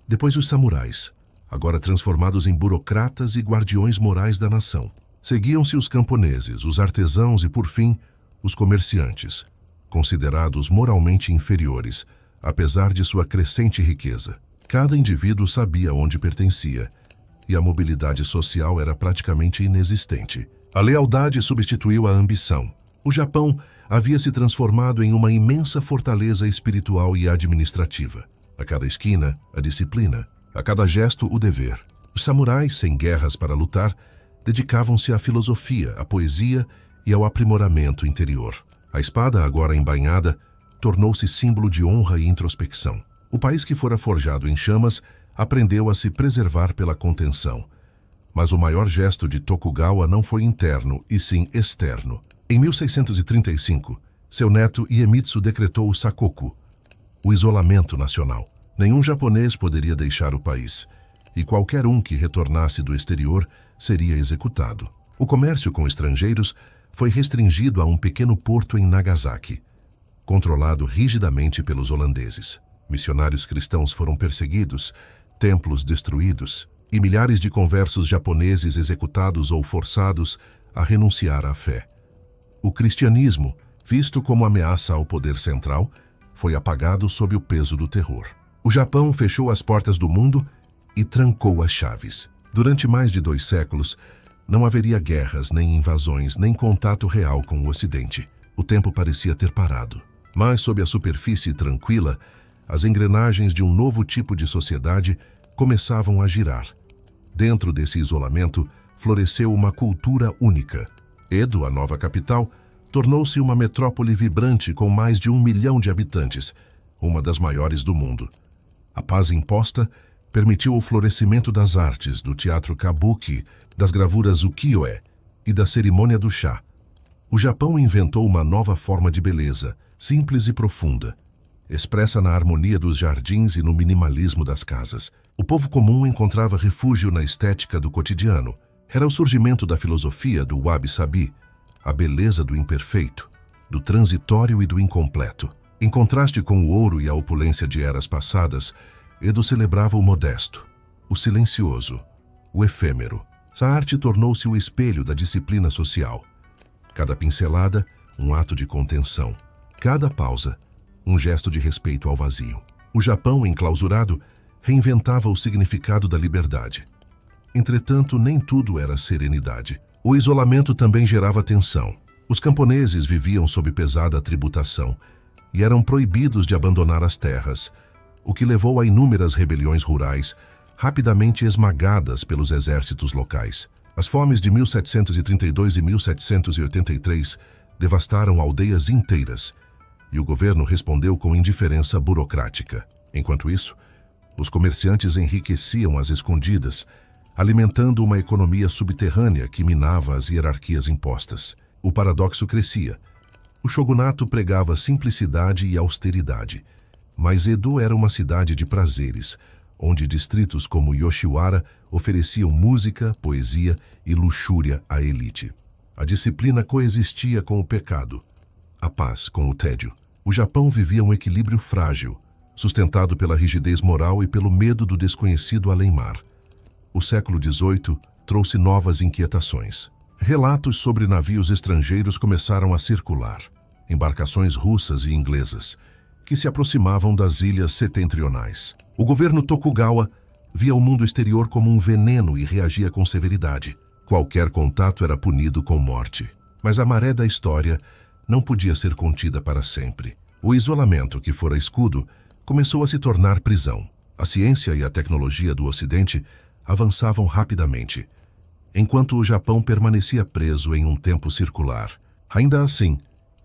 Depois, os samurais, agora transformados em burocratas e guardiões morais da nação. Seguiam-se os camponeses, os artesãos e, por fim, os comerciantes, considerados moralmente inferiores, apesar de sua crescente riqueza. Cada indivíduo sabia onde pertencia, e a mobilidade social era praticamente inexistente. A lealdade substituiu a ambição. O Japão havia se transformado em uma imensa fortaleza espiritual e administrativa. A cada esquina, a disciplina. A cada gesto, o dever. Os samurais, sem guerras para lutar, dedicavam-se à filosofia, à poesia e ao aprimoramento interior. A espada, agora embainhada, tornou-se símbolo de honra e introspecção. O país que fora forjado em chamas aprendeu a se preservar pela contenção. Mas o maior gesto de Tokugawa não foi interno, e sim externo. Em 1635, seu neto Iemitsu decretou o Sakoku, o isolamento nacional. Nenhum japonês poderia deixar o país, e qualquer um que retornasse do exterior seria executado. O comércio com estrangeiros foi restringido a um pequeno porto em Nagasaki, controlado rigidamente pelos holandeses. Missionários cristãos foram perseguidos, templos destruídos e milhares de conversos japoneses executados ou forçados a renunciar à fé. O cristianismo, visto como ameaça ao poder central, foi apagado sob o peso do terror. O Japão fechou as portas do mundo e trancou as chaves. Durante mais de 2 séculos, não haveria guerras, nem invasões, nem contato real com o Ocidente. O tempo parecia ter parado. Mas, sob a superfície tranquila, as engrenagens de um novo tipo de sociedade começavam a girar. Dentro desse isolamento, floresceu uma cultura única. Edo, a nova capital, tornou-se uma metrópole vibrante com mais de 1 milhão de habitantes, uma das maiores do mundo. A paz imposta permitiu o florescimento das artes, do teatro kabuki, das gravuras ukiyo-e e da cerimônia do chá. O Japão inventou uma nova forma de beleza, simples e profunda, expressa na harmonia dos jardins e no minimalismo das casas. O povo comum encontrava refúgio na estética do cotidiano. Era o surgimento da filosofia do wabi-sabi, a beleza do imperfeito, do transitório e do incompleto. Em contraste com o ouro e a opulência de eras passadas, Edo celebrava o modesto, o silencioso, o efêmero. A arte tornou-se o espelho da disciplina social. Cada pincelada, um ato de contenção. Cada pausa, um gesto de respeito ao vazio. O Japão, enclausurado, reinventava o significado da liberdade. Entretanto, nem tudo era serenidade. O isolamento também gerava tensão. Os camponeses viviam sob pesada tributação e eram proibidos de abandonar as terras, o que levou a inúmeras rebeliões rurais, rapidamente esmagadas pelos exércitos locais. As fomes de 1732 e 1783 devastaram aldeias inteiras, e o governo respondeu com indiferença burocrática. Enquanto isso, os comerciantes enriqueciam às escondidas, alimentando uma economia subterrânea que minava as hierarquias impostas. O paradoxo crescia. O shogunato pregava simplicidade e austeridade, mas Edo era uma cidade de prazeres, onde distritos como Yoshiwara ofereciam música, poesia e luxúria à elite. A disciplina coexistia com o pecado, a paz com o tédio. O Japão vivia um equilíbrio frágil, sustentado pela rigidez moral e pelo medo do desconhecido além-mar. O século XVIII trouxe novas inquietações. Relatos sobre navios estrangeiros começaram a circular, embarcações russas e inglesas, que se aproximavam das ilhas setentrionais. O governo Tokugawa via o mundo exterior como um veneno e reagia com severidade. Qualquer contato era punido com morte. Mas a maré da história não podia ser contida para sempre. O isolamento, que fora escudo, começou a se tornar prisão. A ciência e a tecnologia do Ocidente avançavam rapidamente, enquanto o Japão permanecia preso em um tempo circular. Ainda assim,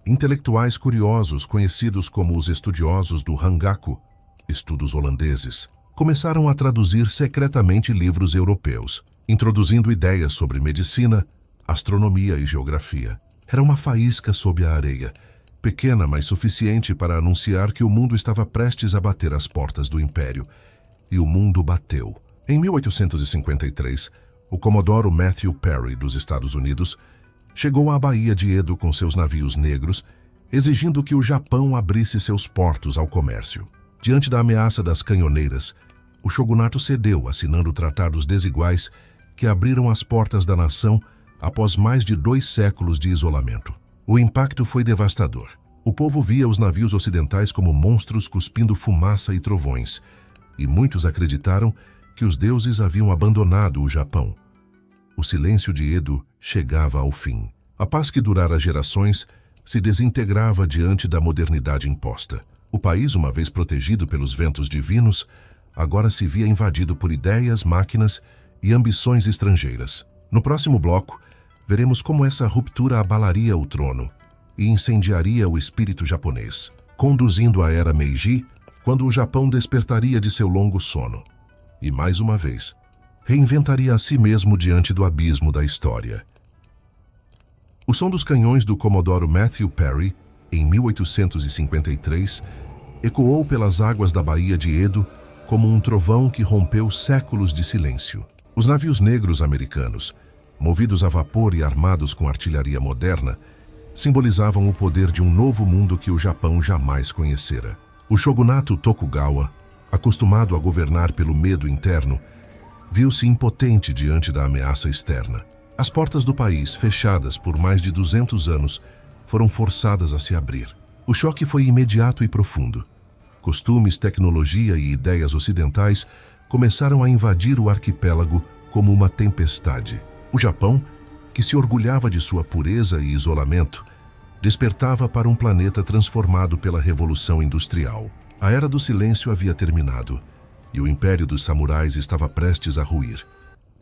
intelectuais curiosos, conhecidos como os estudiosos do Hangaku, estudos holandeses, começaram a traduzir secretamente livros europeus, introduzindo ideias sobre medicina, astronomia e geografia. Era uma faísca sob a areia, pequena, mas suficiente para anunciar que o mundo estava prestes a bater as portas do Império. E o mundo bateu. Em 1853, o Comodoro Matthew Perry, dos Estados Unidos, chegou à Baía de Edo com seus navios negros, exigindo que o Japão abrisse seus portos ao comércio. Diante da ameaça das canhoneiras, o shogunato cedeu, assinando tratados desiguais que abriram as portas da nação após mais de 2 séculos de isolamento. O impacto foi devastador. O povo via os navios ocidentais como monstros cuspindo fumaça e trovões, e muitos acreditaram que os deuses haviam abandonado o Japão. O silêncio de Edo chegava ao fim. A paz que durara gerações se desintegrava diante da modernidade imposta. O país, uma vez protegido pelos ventos divinos, agora se via invadido por ideias, máquinas e ambições estrangeiras. No próximo bloco, veremos como essa ruptura abalaria o trono e incendiaria o espírito japonês, conduzindo à era Meiji, quando o Japão despertaria de seu longo sono e, mais uma vez, reinventaria a si mesmo diante do abismo da história. O som dos canhões do Comodoro Matthew Perry, em 1853, ecoou pelas águas da Baía de Edo como um trovão que rompeu séculos de silêncio. Os navios negros americanos, movidos a vapor e armados com artilharia moderna, simbolizavam o poder de um novo mundo que o Japão jamais conhecera. O shogunato Tokugawa, acostumado a governar pelo medo interno, viu-se impotente diante da ameaça externa. As portas do país, fechadas por mais de 200 anos, foram forçadas a se abrir. O choque foi imediato e profundo. Costumes, tecnologia e ideias ocidentais começaram a invadir o arquipélago como uma tempestade. O Japão, que se orgulhava de sua pureza e isolamento, despertava para um planeta transformado pela Revolução Industrial. A Era do Silêncio havia terminado e o Império dos Samurais estava prestes a ruir.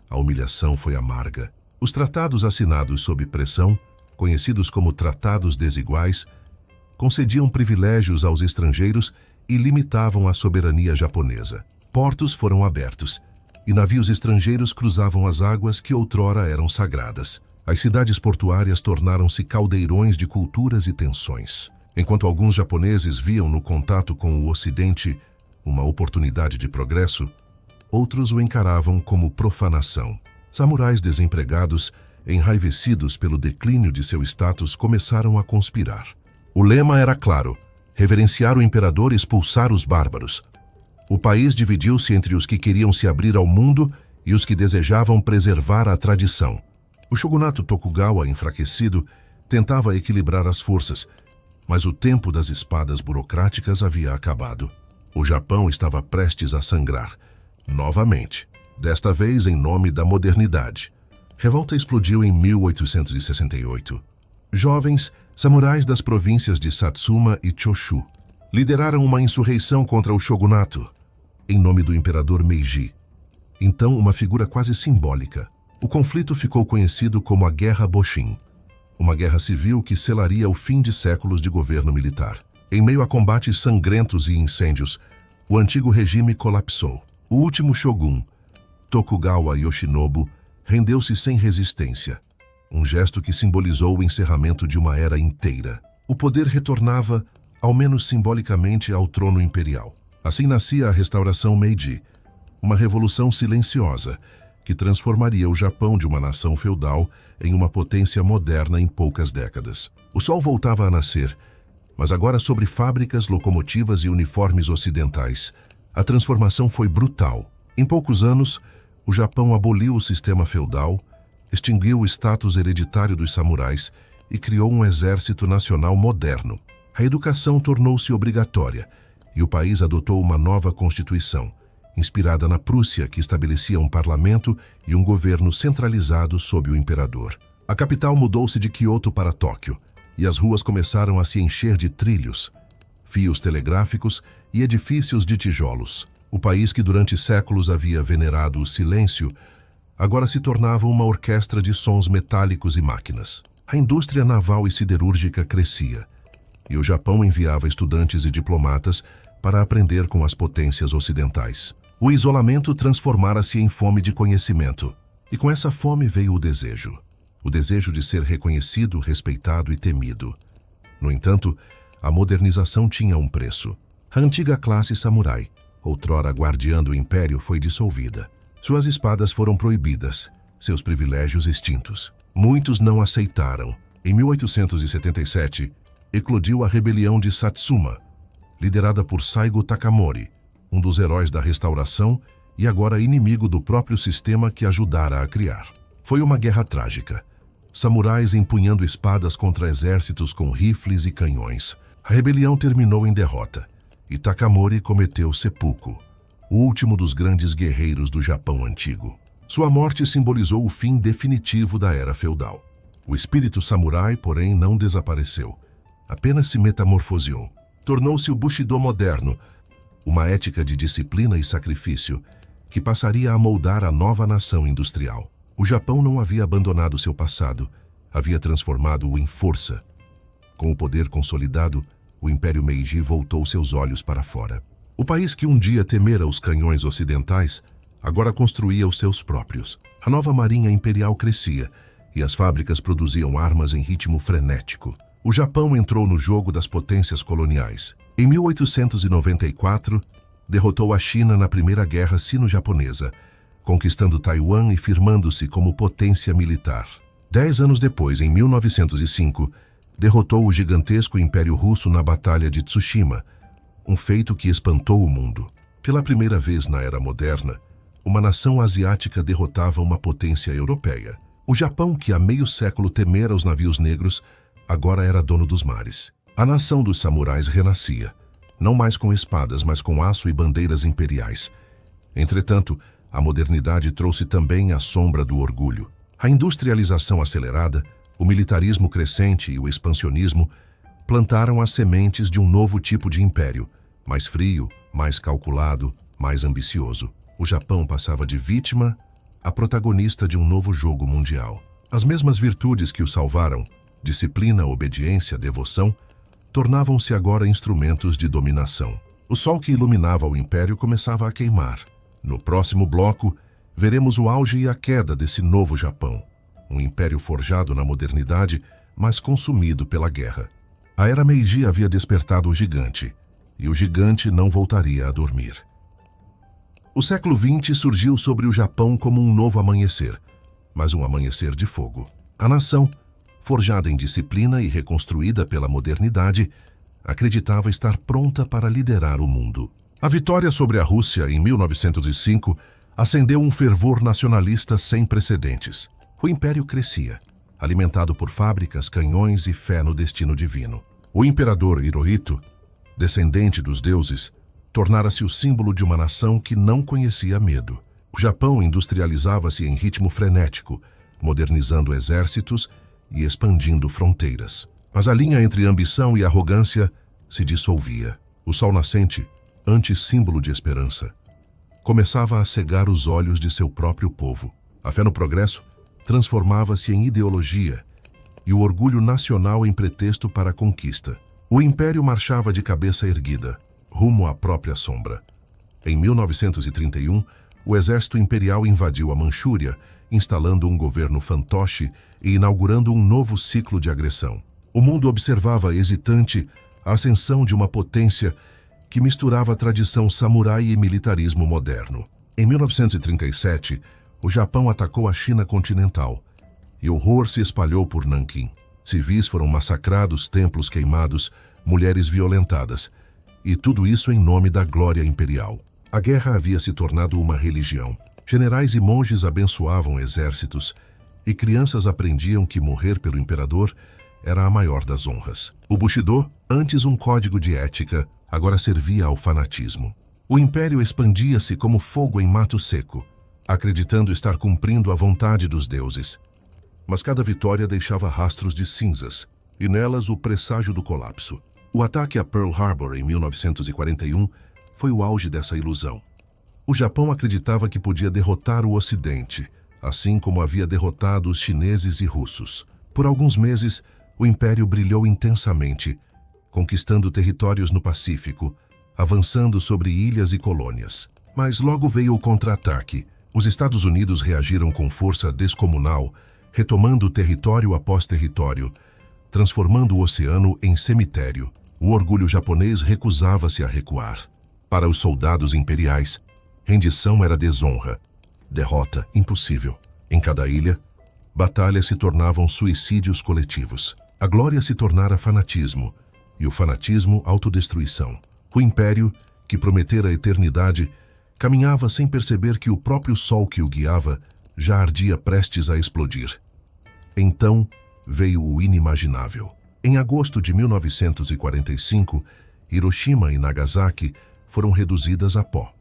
A humilhação foi amarga. Os tratados assinados sob pressão, conhecidos como Tratados Desiguais, concediam privilégios aos estrangeiros e limitavam a soberania japonesa. Portos foram abertos e navios estrangeiros cruzavam as águas que outrora eram sagradas. As cidades portuárias tornaram-se caldeirões de culturas e tensões. Enquanto alguns japoneses viam no contato com o Ocidente uma oportunidade de progresso, outros o encaravam como profanação. Samurais desempregados, enraivecidos pelo declínio de seu status, começaram a conspirar. O lema era claro: reverenciar o imperador e expulsar os bárbaros. O país dividiu-se entre os que queriam se abrir ao mundo e os que desejavam preservar a tradição. O shogunato Tokugawa, enfraquecido, tentava equilibrar as forças, mas o tempo das espadas burocráticas havia acabado. O Japão estava prestes a sangrar, novamente, desta vez em nome da modernidade. Revolta explodiu em 1868. Jovens samurais das províncias de Satsuma e Choshu lideraram uma insurreição contra o shogunato, em nome do imperador Meiji, então uma figura quase simbólica. O conflito ficou conhecido como a Guerra Boshin, uma guerra civil que selaria o fim de séculos de governo militar. Em meio a combates sangrentos e incêndios, o antigo regime colapsou. O último shogun, Tokugawa Yoshinobu, rendeu-se sem resistência, um gesto que simbolizou o encerramento de uma era inteira. O poder retornava, ao menos simbolicamente, ao trono imperial. Assim nascia a restauração Meiji, uma revolução silenciosa que transformaria o Japão de uma nação feudal em uma potência moderna em poucas décadas. O sol voltava a nascer, mas agora sobre fábricas, locomotivas e uniformes ocidentais. A transformação foi brutal. Em poucos anos, o Japão aboliu o sistema feudal, extinguiu o status hereditário dos samurais e criou um exército nacional moderno. A educação tornou-se obrigatória e o país adotou uma nova constituição, inspirada na Prússia, que estabelecia um parlamento e um governo centralizado sob o imperador. A capital mudou-se de Kyoto para Tóquio e as ruas começaram a se encher de trilhos, fios telegráficos e edifícios de tijolos. O país que durante séculos havia venerado o silêncio, agora se tornava uma orquestra de sons metálicos e máquinas. A indústria naval e siderúrgica crescia, e o Japão enviava estudantes e diplomatas para aprender com as potências ocidentais. O isolamento transformara-se em fome de conhecimento, e com essa fome veio o desejo de ser reconhecido, respeitado e temido. No entanto, a modernização tinha um preço. A antiga classe samurai, outrora guardiã do império, foi dissolvida. Suas espadas foram proibidas, seus privilégios extintos. Muitos não aceitaram. Em 1877, eclodiu a rebelião de Satsuma, liderada por Saigo Takamori, um dos heróis da restauração e agora inimigo do próprio sistema que ajudara a criar. Foi uma guerra trágica. Samurais empunhando espadas contra exércitos com rifles e canhões. A rebelião terminou em derrota e Takamori cometeu seppuku, o último dos grandes guerreiros do Japão antigo. Sua morte simbolizou o fim definitivo da era feudal. O espírito samurai, porém, não desapareceu, apenas se metamorfoseou. Tornou-se o Bushido moderno, uma ética de disciplina e sacrifício que passaria a moldar a nova nação industrial. O Japão não havia abandonado seu passado, havia transformado-o em força. Com o poder consolidado, o Império Meiji voltou seus olhos para fora. O país que um dia temera os canhões ocidentais, agora construía os seus próprios. A nova marinha imperial crescia e as fábricas produziam armas em ritmo frenético. O Japão entrou no jogo das potências coloniais. Em 1894, derrotou a China na Primeira Guerra Sino-Japonesa, conquistando Taiwan e firmando-se como potência militar. 10 anos depois, em 1905, derrotou o gigantesco Império Russo na Batalha de Tsushima, um feito que espantou o mundo. Pela primeira vez na era moderna, uma nação asiática derrotava uma potência europeia. O Japão, que há meio século temera os navios negros, agora era dono dos mares. A nação dos samurais renascia, não mais com espadas, mas com aço e bandeiras imperiais. Entretanto, a modernidade trouxe também a sombra do orgulho. A industrialização acelerada, O militarismo crescente e o expansionismo plantaram as sementes de um novo tipo de império, mais frio, mais calculado, mais ambicioso. O Japão passava de vítima a protagonista de um novo jogo mundial. As mesmas virtudes que o salvaram, disciplina, obediência, devoção, tornavam-se agora instrumentos de dominação. O sol que iluminava o império começava a queimar. No próximo bloco, veremos o auge e a queda desse novo Japão. Um império forjado na modernidade, mas consumido pela guerra. A era Meiji havia despertado o gigante, e o gigante não voltaria a dormir. O século XX surgiu sobre o Japão como um novo amanhecer, mas um amanhecer de fogo. A nação, forjada em disciplina e reconstruída pela modernidade, acreditava estar pronta para liderar o mundo. A vitória sobre a Rússia em 1905 acendeu um fervor nacionalista sem precedentes. O império crescia, alimentado por fábricas, canhões e fé no destino divino. O imperador Hirohito, descendente dos deuses, tornara-se o símbolo de uma nação que não conhecia medo. O Japão industrializava-se em ritmo frenético, modernizando exércitos e expandindo fronteiras. Mas a linha entre ambição e arrogância se dissolvia. O sol nascente, antes símbolo de esperança, começava a cegar os olhos de seu próprio povo. A fé no progresso transformava-se em ideologia e o orgulho nacional em pretexto para a conquista. O império marchava de cabeça erguida, rumo à própria sombra. Em 1931, o exército imperial invadiu a Manchúria, instalando um governo fantoche e inaugurando um novo ciclo de agressão. O mundo observava hesitante a ascensão de uma potência que misturava a tradição samurai e militarismo moderno. Em 1937, o Japão atacou a China continental e o horror se espalhou por Nanquim. Civis foram massacrados, templos queimados, mulheres violentadas, e tudo isso em nome da glória imperial. A guerra havia se tornado uma religião. Generais e monges abençoavam exércitos, e crianças aprendiam que morrer pelo imperador era a maior das honras. O Bushido, antes um código de ética, agora servia ao fanatismo. O império expandia-se como fogo em mato seco, acreditando estar cumprindo a vontade dos deuses. Mas cada vitória deixava rastros de cinzas, e nelas o presságio do colapso. O ataque a Pearl Harbor em 1941 foi o auge dessa ilusão. O Japão acreditava que podia derrotar o Ocidente, assim como havia derrotado os chineses e russos. Por alguns meses, o império brilhou intensamente, conquistando territórios no Pacífico, avançando sobre ilhas e colônias. Mas logo veio o contra-ataque. Os Estados Unidos reagiram com força descomunal, retomando território após território, transformando o oceano em cemitério. O orgulho japonês recusava-se a recuar. Para os soldados imperiais, rendição era desonra, derrota impossível. Em cada ilha, batalhas se tornavam suicídios coletivos. A glória se tornara fanatismo, e o fanatismo autodestruição. O império, que prometera a eternidade, caminhava sem perceber que o próprio sol que o guiava já ardia prestes a explodir. Então veio o inimaginável. Em agosto de 1945, Hiroshima e Nagasaki foram reduzidas a pó.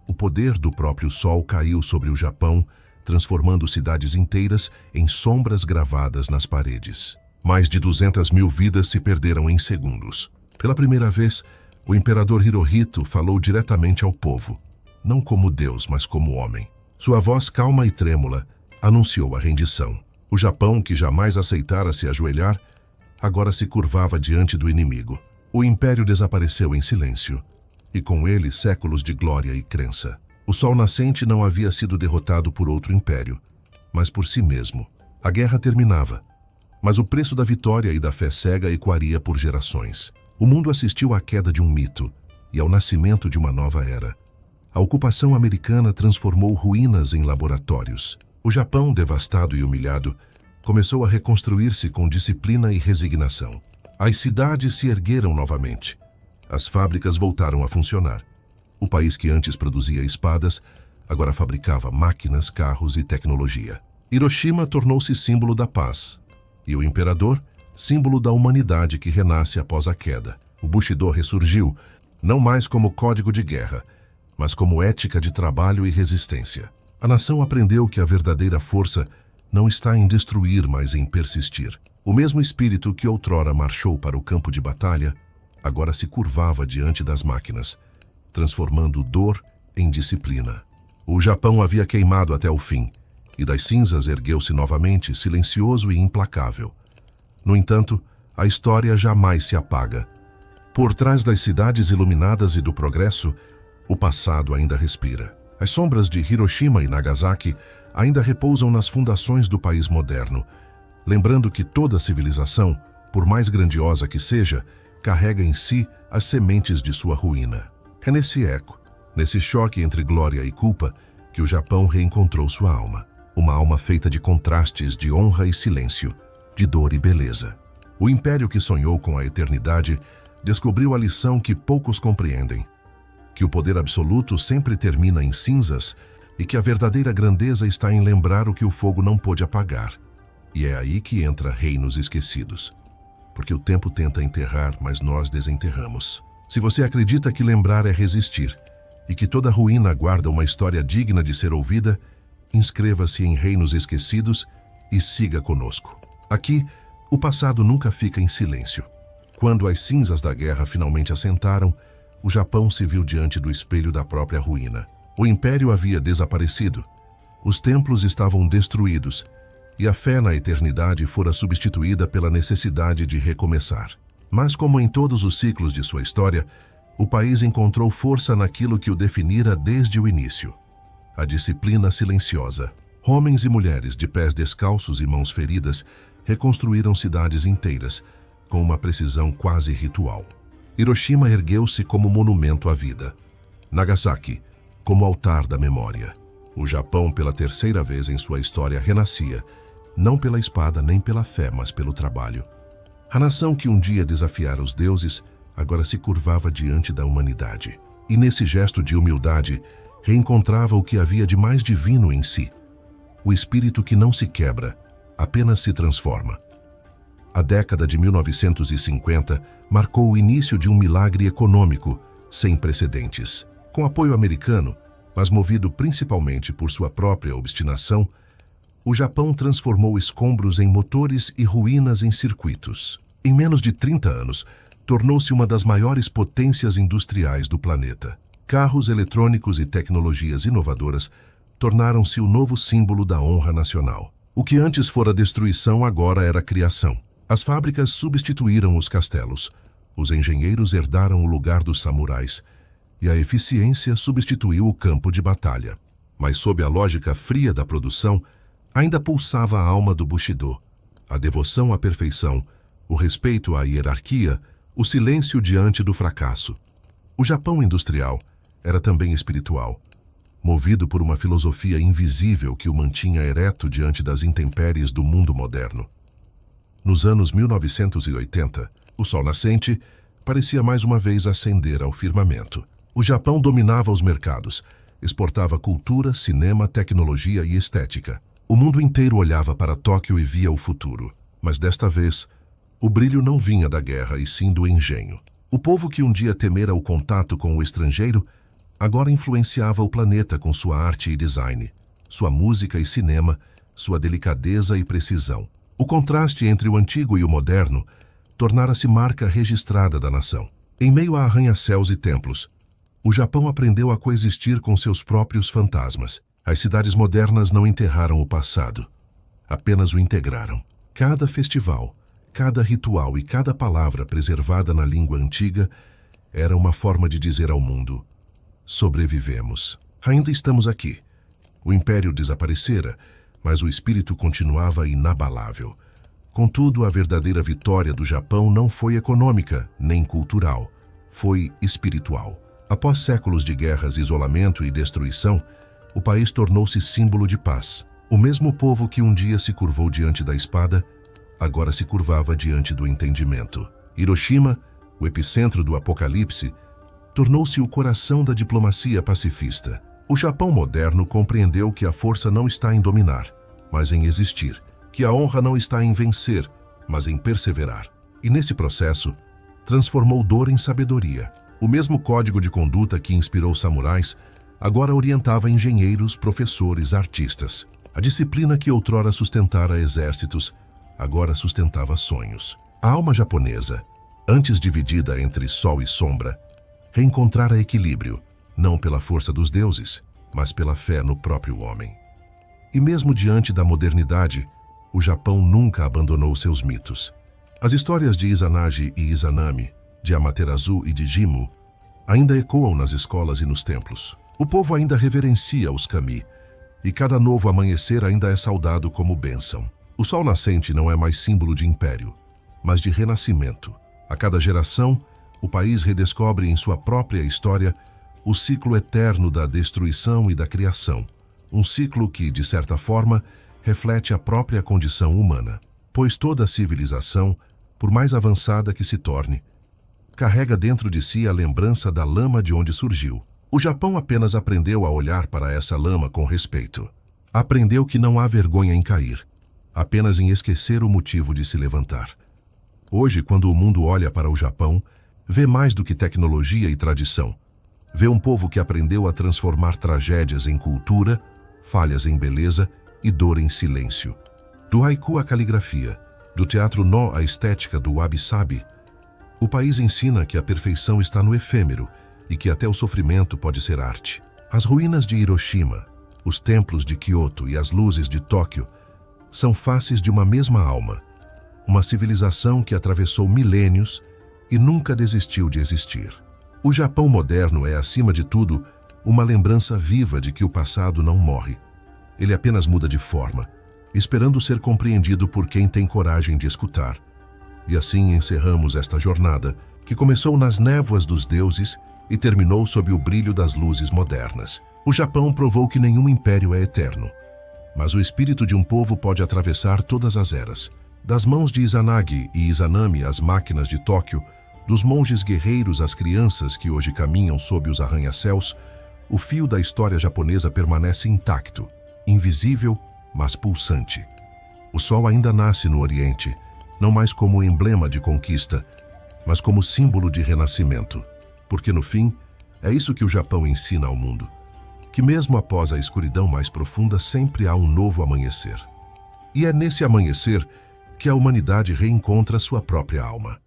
O poder do próprio sol caiu sobre o Japão, transformando cidades inteiras em sombras gravadas nas paredes. Mais de 200 mil vidas se perderam em segundos. Pela primeira vez, o imperador Hirohito falou diretamente ao povo, não como Deus, mas como homem. Sua voz calma e trêmula anunciou a rendição. O Japão, que jamais aceitara se ajoelhar, agora se curvava diante do inimigo. O império desapareceu em silêncio, e com ele séculos de glória e crença. O sol nascente não havia sido derrotado por outro império, mas por si mesmo. A guerra terminava, mas o preço da vitória e da fé cega ecoaria por gerações. O mundo assistiu à queda de um mito e ao nascimento de uma nova era. A ocupação americana transformou ruínas em laboratórios. O Japão, devastado e humilhado, começou a reconstruir-se com disciplina e resignação. As cidades se ergueram novamente. As fábricas voltaram a funcionar. O país que antes produzia espadas, agora fabricava máquinas, carros e tecnologia. Hiroshima tornou-se símbolo da paz, e o imperador, símbolo da humanidade que renasce após a queda. O Bushido ressurgiu, não mais como código de guerra, mas como ética de trabalho e resistência. A nação aprendeu que a verdadeira força não está em destruir, mas em persistir. O mesmo espírito que outrora marchou para o campo de batalha, agora se curvava diante das máquinas, transformando dor em disciplina. O Japão havia queimado até o fim, e das cinzas ergueu-se novamente, silencioso e implacável. No entanto, a história jamais se apaga. Por trás das cidades iluminadas e do progresso, o passado ainda respira. As sombras de Hiroshima e Nagasaki ainda repousam nas fundações do país moderno, lembrando que toda civilização, por mais grandiosa que seja, carrega em si as sementes de sua ruína. É nesse eco, nesse choque entre glória e culpa, que o Japão reencontrou sua alma. Uma alma feita de contrastes de honra e silêncio, de dor e beleza. O império que sonhou com a eternidade descobriu a lição que poucos compreendem: que o poder absoluto sempre termina em cinzas e que a verdadeira grandeza está em lembrar o que o fogo não pôde apagar. E é aí que entra Reinos Esquecidos. Porque o tempo tenta enterrar, mas nós desenterramos. Se você acredita que lembrar é resistir e que toda ruína guarda uma história digna de ser ouvida, inscreva-se em Reinos Esquecidos e siga conosco. Aqui, o passado nunca fica em silêncio. Quando as cinzas da guerra finalmente assentaram, o Japão se viu diante do espelho da própria ruína. O império havia desaparecido, os templos estavam destruídos e a fé na eternidade fora substituída pela necessidade de recomeçar. Mas, como em todos os ciclos de sua história, o país encontrou força naquilo que o definira desde o início: a disciplina silenciosa. Homens e mulheres de pés descalços e mãos feridas reconstruíram cidades inteiras, com uma precisão quase ritual. Hiroshima ergueu-se como monumento à vida. Nagasaki, como altar da memória. O Japão, pela terceira vez em sua história, renascia, não pela espada nem pela fé, mas pelo trabalho. A nação que um dia desafiara os deuses, agora se curvava diante da humanidade. E nesse gesto de humildade, reencontrava o que havia de mais divino em si. O espírito que não se quebra, apenas se transforma. A década de 1950 marcou o início de um milagre econômico sem precedentes. Com apoio americano, mas movido principalmente por sua própria obstinação, o Japão transformou escombros em motores e ruínas em circuitos. Em menos de 30 anos, tornou-se uma das maiores potências industriais do planeta. Carros eletrônicos e tecnologias inovadoras tornaram-se o novo símbolo da honra nacional. O que antes fora destruição agora era criação. As fábricas substituíram os castelos, os engenheiros herdaram o lugar dos samurais e a eficiência substituiu o campo de batalha. Mas sob a lógica fria da produção, ainda pulsava a alma do Bushido, a devoção à perfeição, o respeito à hierarquia, o silêncio diante do fracasso. O Japão industrial era também espiritual, movido por uma filosofia invisível que o mantinha ereto diante das intempéries do mundo moderno. Nos anos 1980, o sol nascente parecia mais uma vez ascender ao firmamento. O Japão dominava os mercados, exportava cultura, cinema, tecnologia e estética. O mundo inteiro olhava para Tóquio e via o futuro. Mas desta vez, o brilho não vinha da guerra e sim do engenho. O povo que um dia temera o contato com o estrangeiro, agora influenciava o planeta com sua arte e design, sua música e cinema, sua delicadeza e precisão. O contraste entre o antigo e o moderno tornara-se marca registrada da nação. Em meio a arranha-céus e templos, o Japão aprendeu a coexistir com seus próprios fantasmas. As cidades modernas não enterraram o passado, apenas o integraram. Cada festival, cada ritual e cada palavra preservada na língua antiga era uma forma de dizer ao mundo: sobrevivemos. Ainda estamos aqui. O império desaparecera, mas o espírito continuava inabalável. Contudo, a verdadeira vitória do Japão não foi econômica, nem cultural. Foi espiritual. Após séculos de guerras, isolamento e destruição, o país tornou-se símbolo de paz. O mesmo povo que um dia se curvou diante da espada, agora se curvava diante do entendimento. Hiroshima, o epicentro do apocalipse, tornou-se o coração da diplomacia pacifista. O Japão moderno compreendeu que a força não está em dominar, mas em existir, que a honra não está em vencer, mas em perseverar. E nesse processo, transformou dor em sabedoria. O mesmo código de conduta que inspirou samurais agora orientava engenheiros, professores, artistas. A disciplina que outrora sustentara exércitos, agora sustentava sonhos. A alma japonesa, antes dividida entre sol e sombra, reencontrara equilíbrio, não pela força dos deuses, mas pela fé no próprio homem. E mesmo diante da modernidade, o Japão nunca abandonou seus mitos. As histórias de Izanagi e Izanami, de Amaterasu e de Jimmu, ainda ecoam nas escolas e nos templos. O povo ainda reverencia os kami, e cada novo amanhecer ainda é saudado como bênção. O sol nascente não é mais símbolo de império, mas de renascimento. A cada geração, o país redescobre em sua própria história o ciclo eterno da destruição e da criação, um ciclo que, de certa forma, reflete a própria condição humana, pois toda civilização, por mais avançada que se torne, carrega dentro de si a lembrança da lama de onde surgiu. O Japão apenas aprendeu a olhar para essa lama com respeito. Aprendeu que não há vergonha em cair, apenas em esquecer o motivo de se levantar. Hoje, quando o mundo olha para o Japão, vê mais do que tecnologia e tradição. Vê um povo que aprendeu a transformar tragédias em cultura, falhas em beleza e dor em silêncio. Do haiku à caligrafia, do teatro nó à estética do wabi-sabi, o país ensina que a perfeição está no efêmero e que até o sofrimento pode ser arte. As ruínas de Hiroshima, os templos de Kyoto e as luzes de Tóquio são faces de uma mesma alma, uma civilização que atravessou milênios e nunca desistiu de existir. O Japão moderno é, acima de tudo, uma lembrança viva de que o passado não morre. Ele apenas muda de forma, esperando ser compreendido por quem tem coragem de escutar. E assim encerramos esta jornada, que começou nas névoas dos deuses e terminou sob o brilho das luzes modernas. O Japão provou que nenhum império é eterno, mas o espírito de um povo pode atravessar todas as eras. Das mãos de Izanagi e Izanami às máquinas de Tóquio, dos monges guerreiros às crianças que hoje caminham sob os arranha-céus, o fio da história japonesa permanece intacto, invisível, mas pulsante. O sol ainda nasce no Oriente, não mais como emblema de conquista, mas como símbolo de renascimento. Porque, no fim, é isso que o Japão ensina ao mundo, que mesmo após a escuridão mais profunda sempre há um novo amanhecer. E é nesse amanhecer que a humanidade reencontra sua própria alma.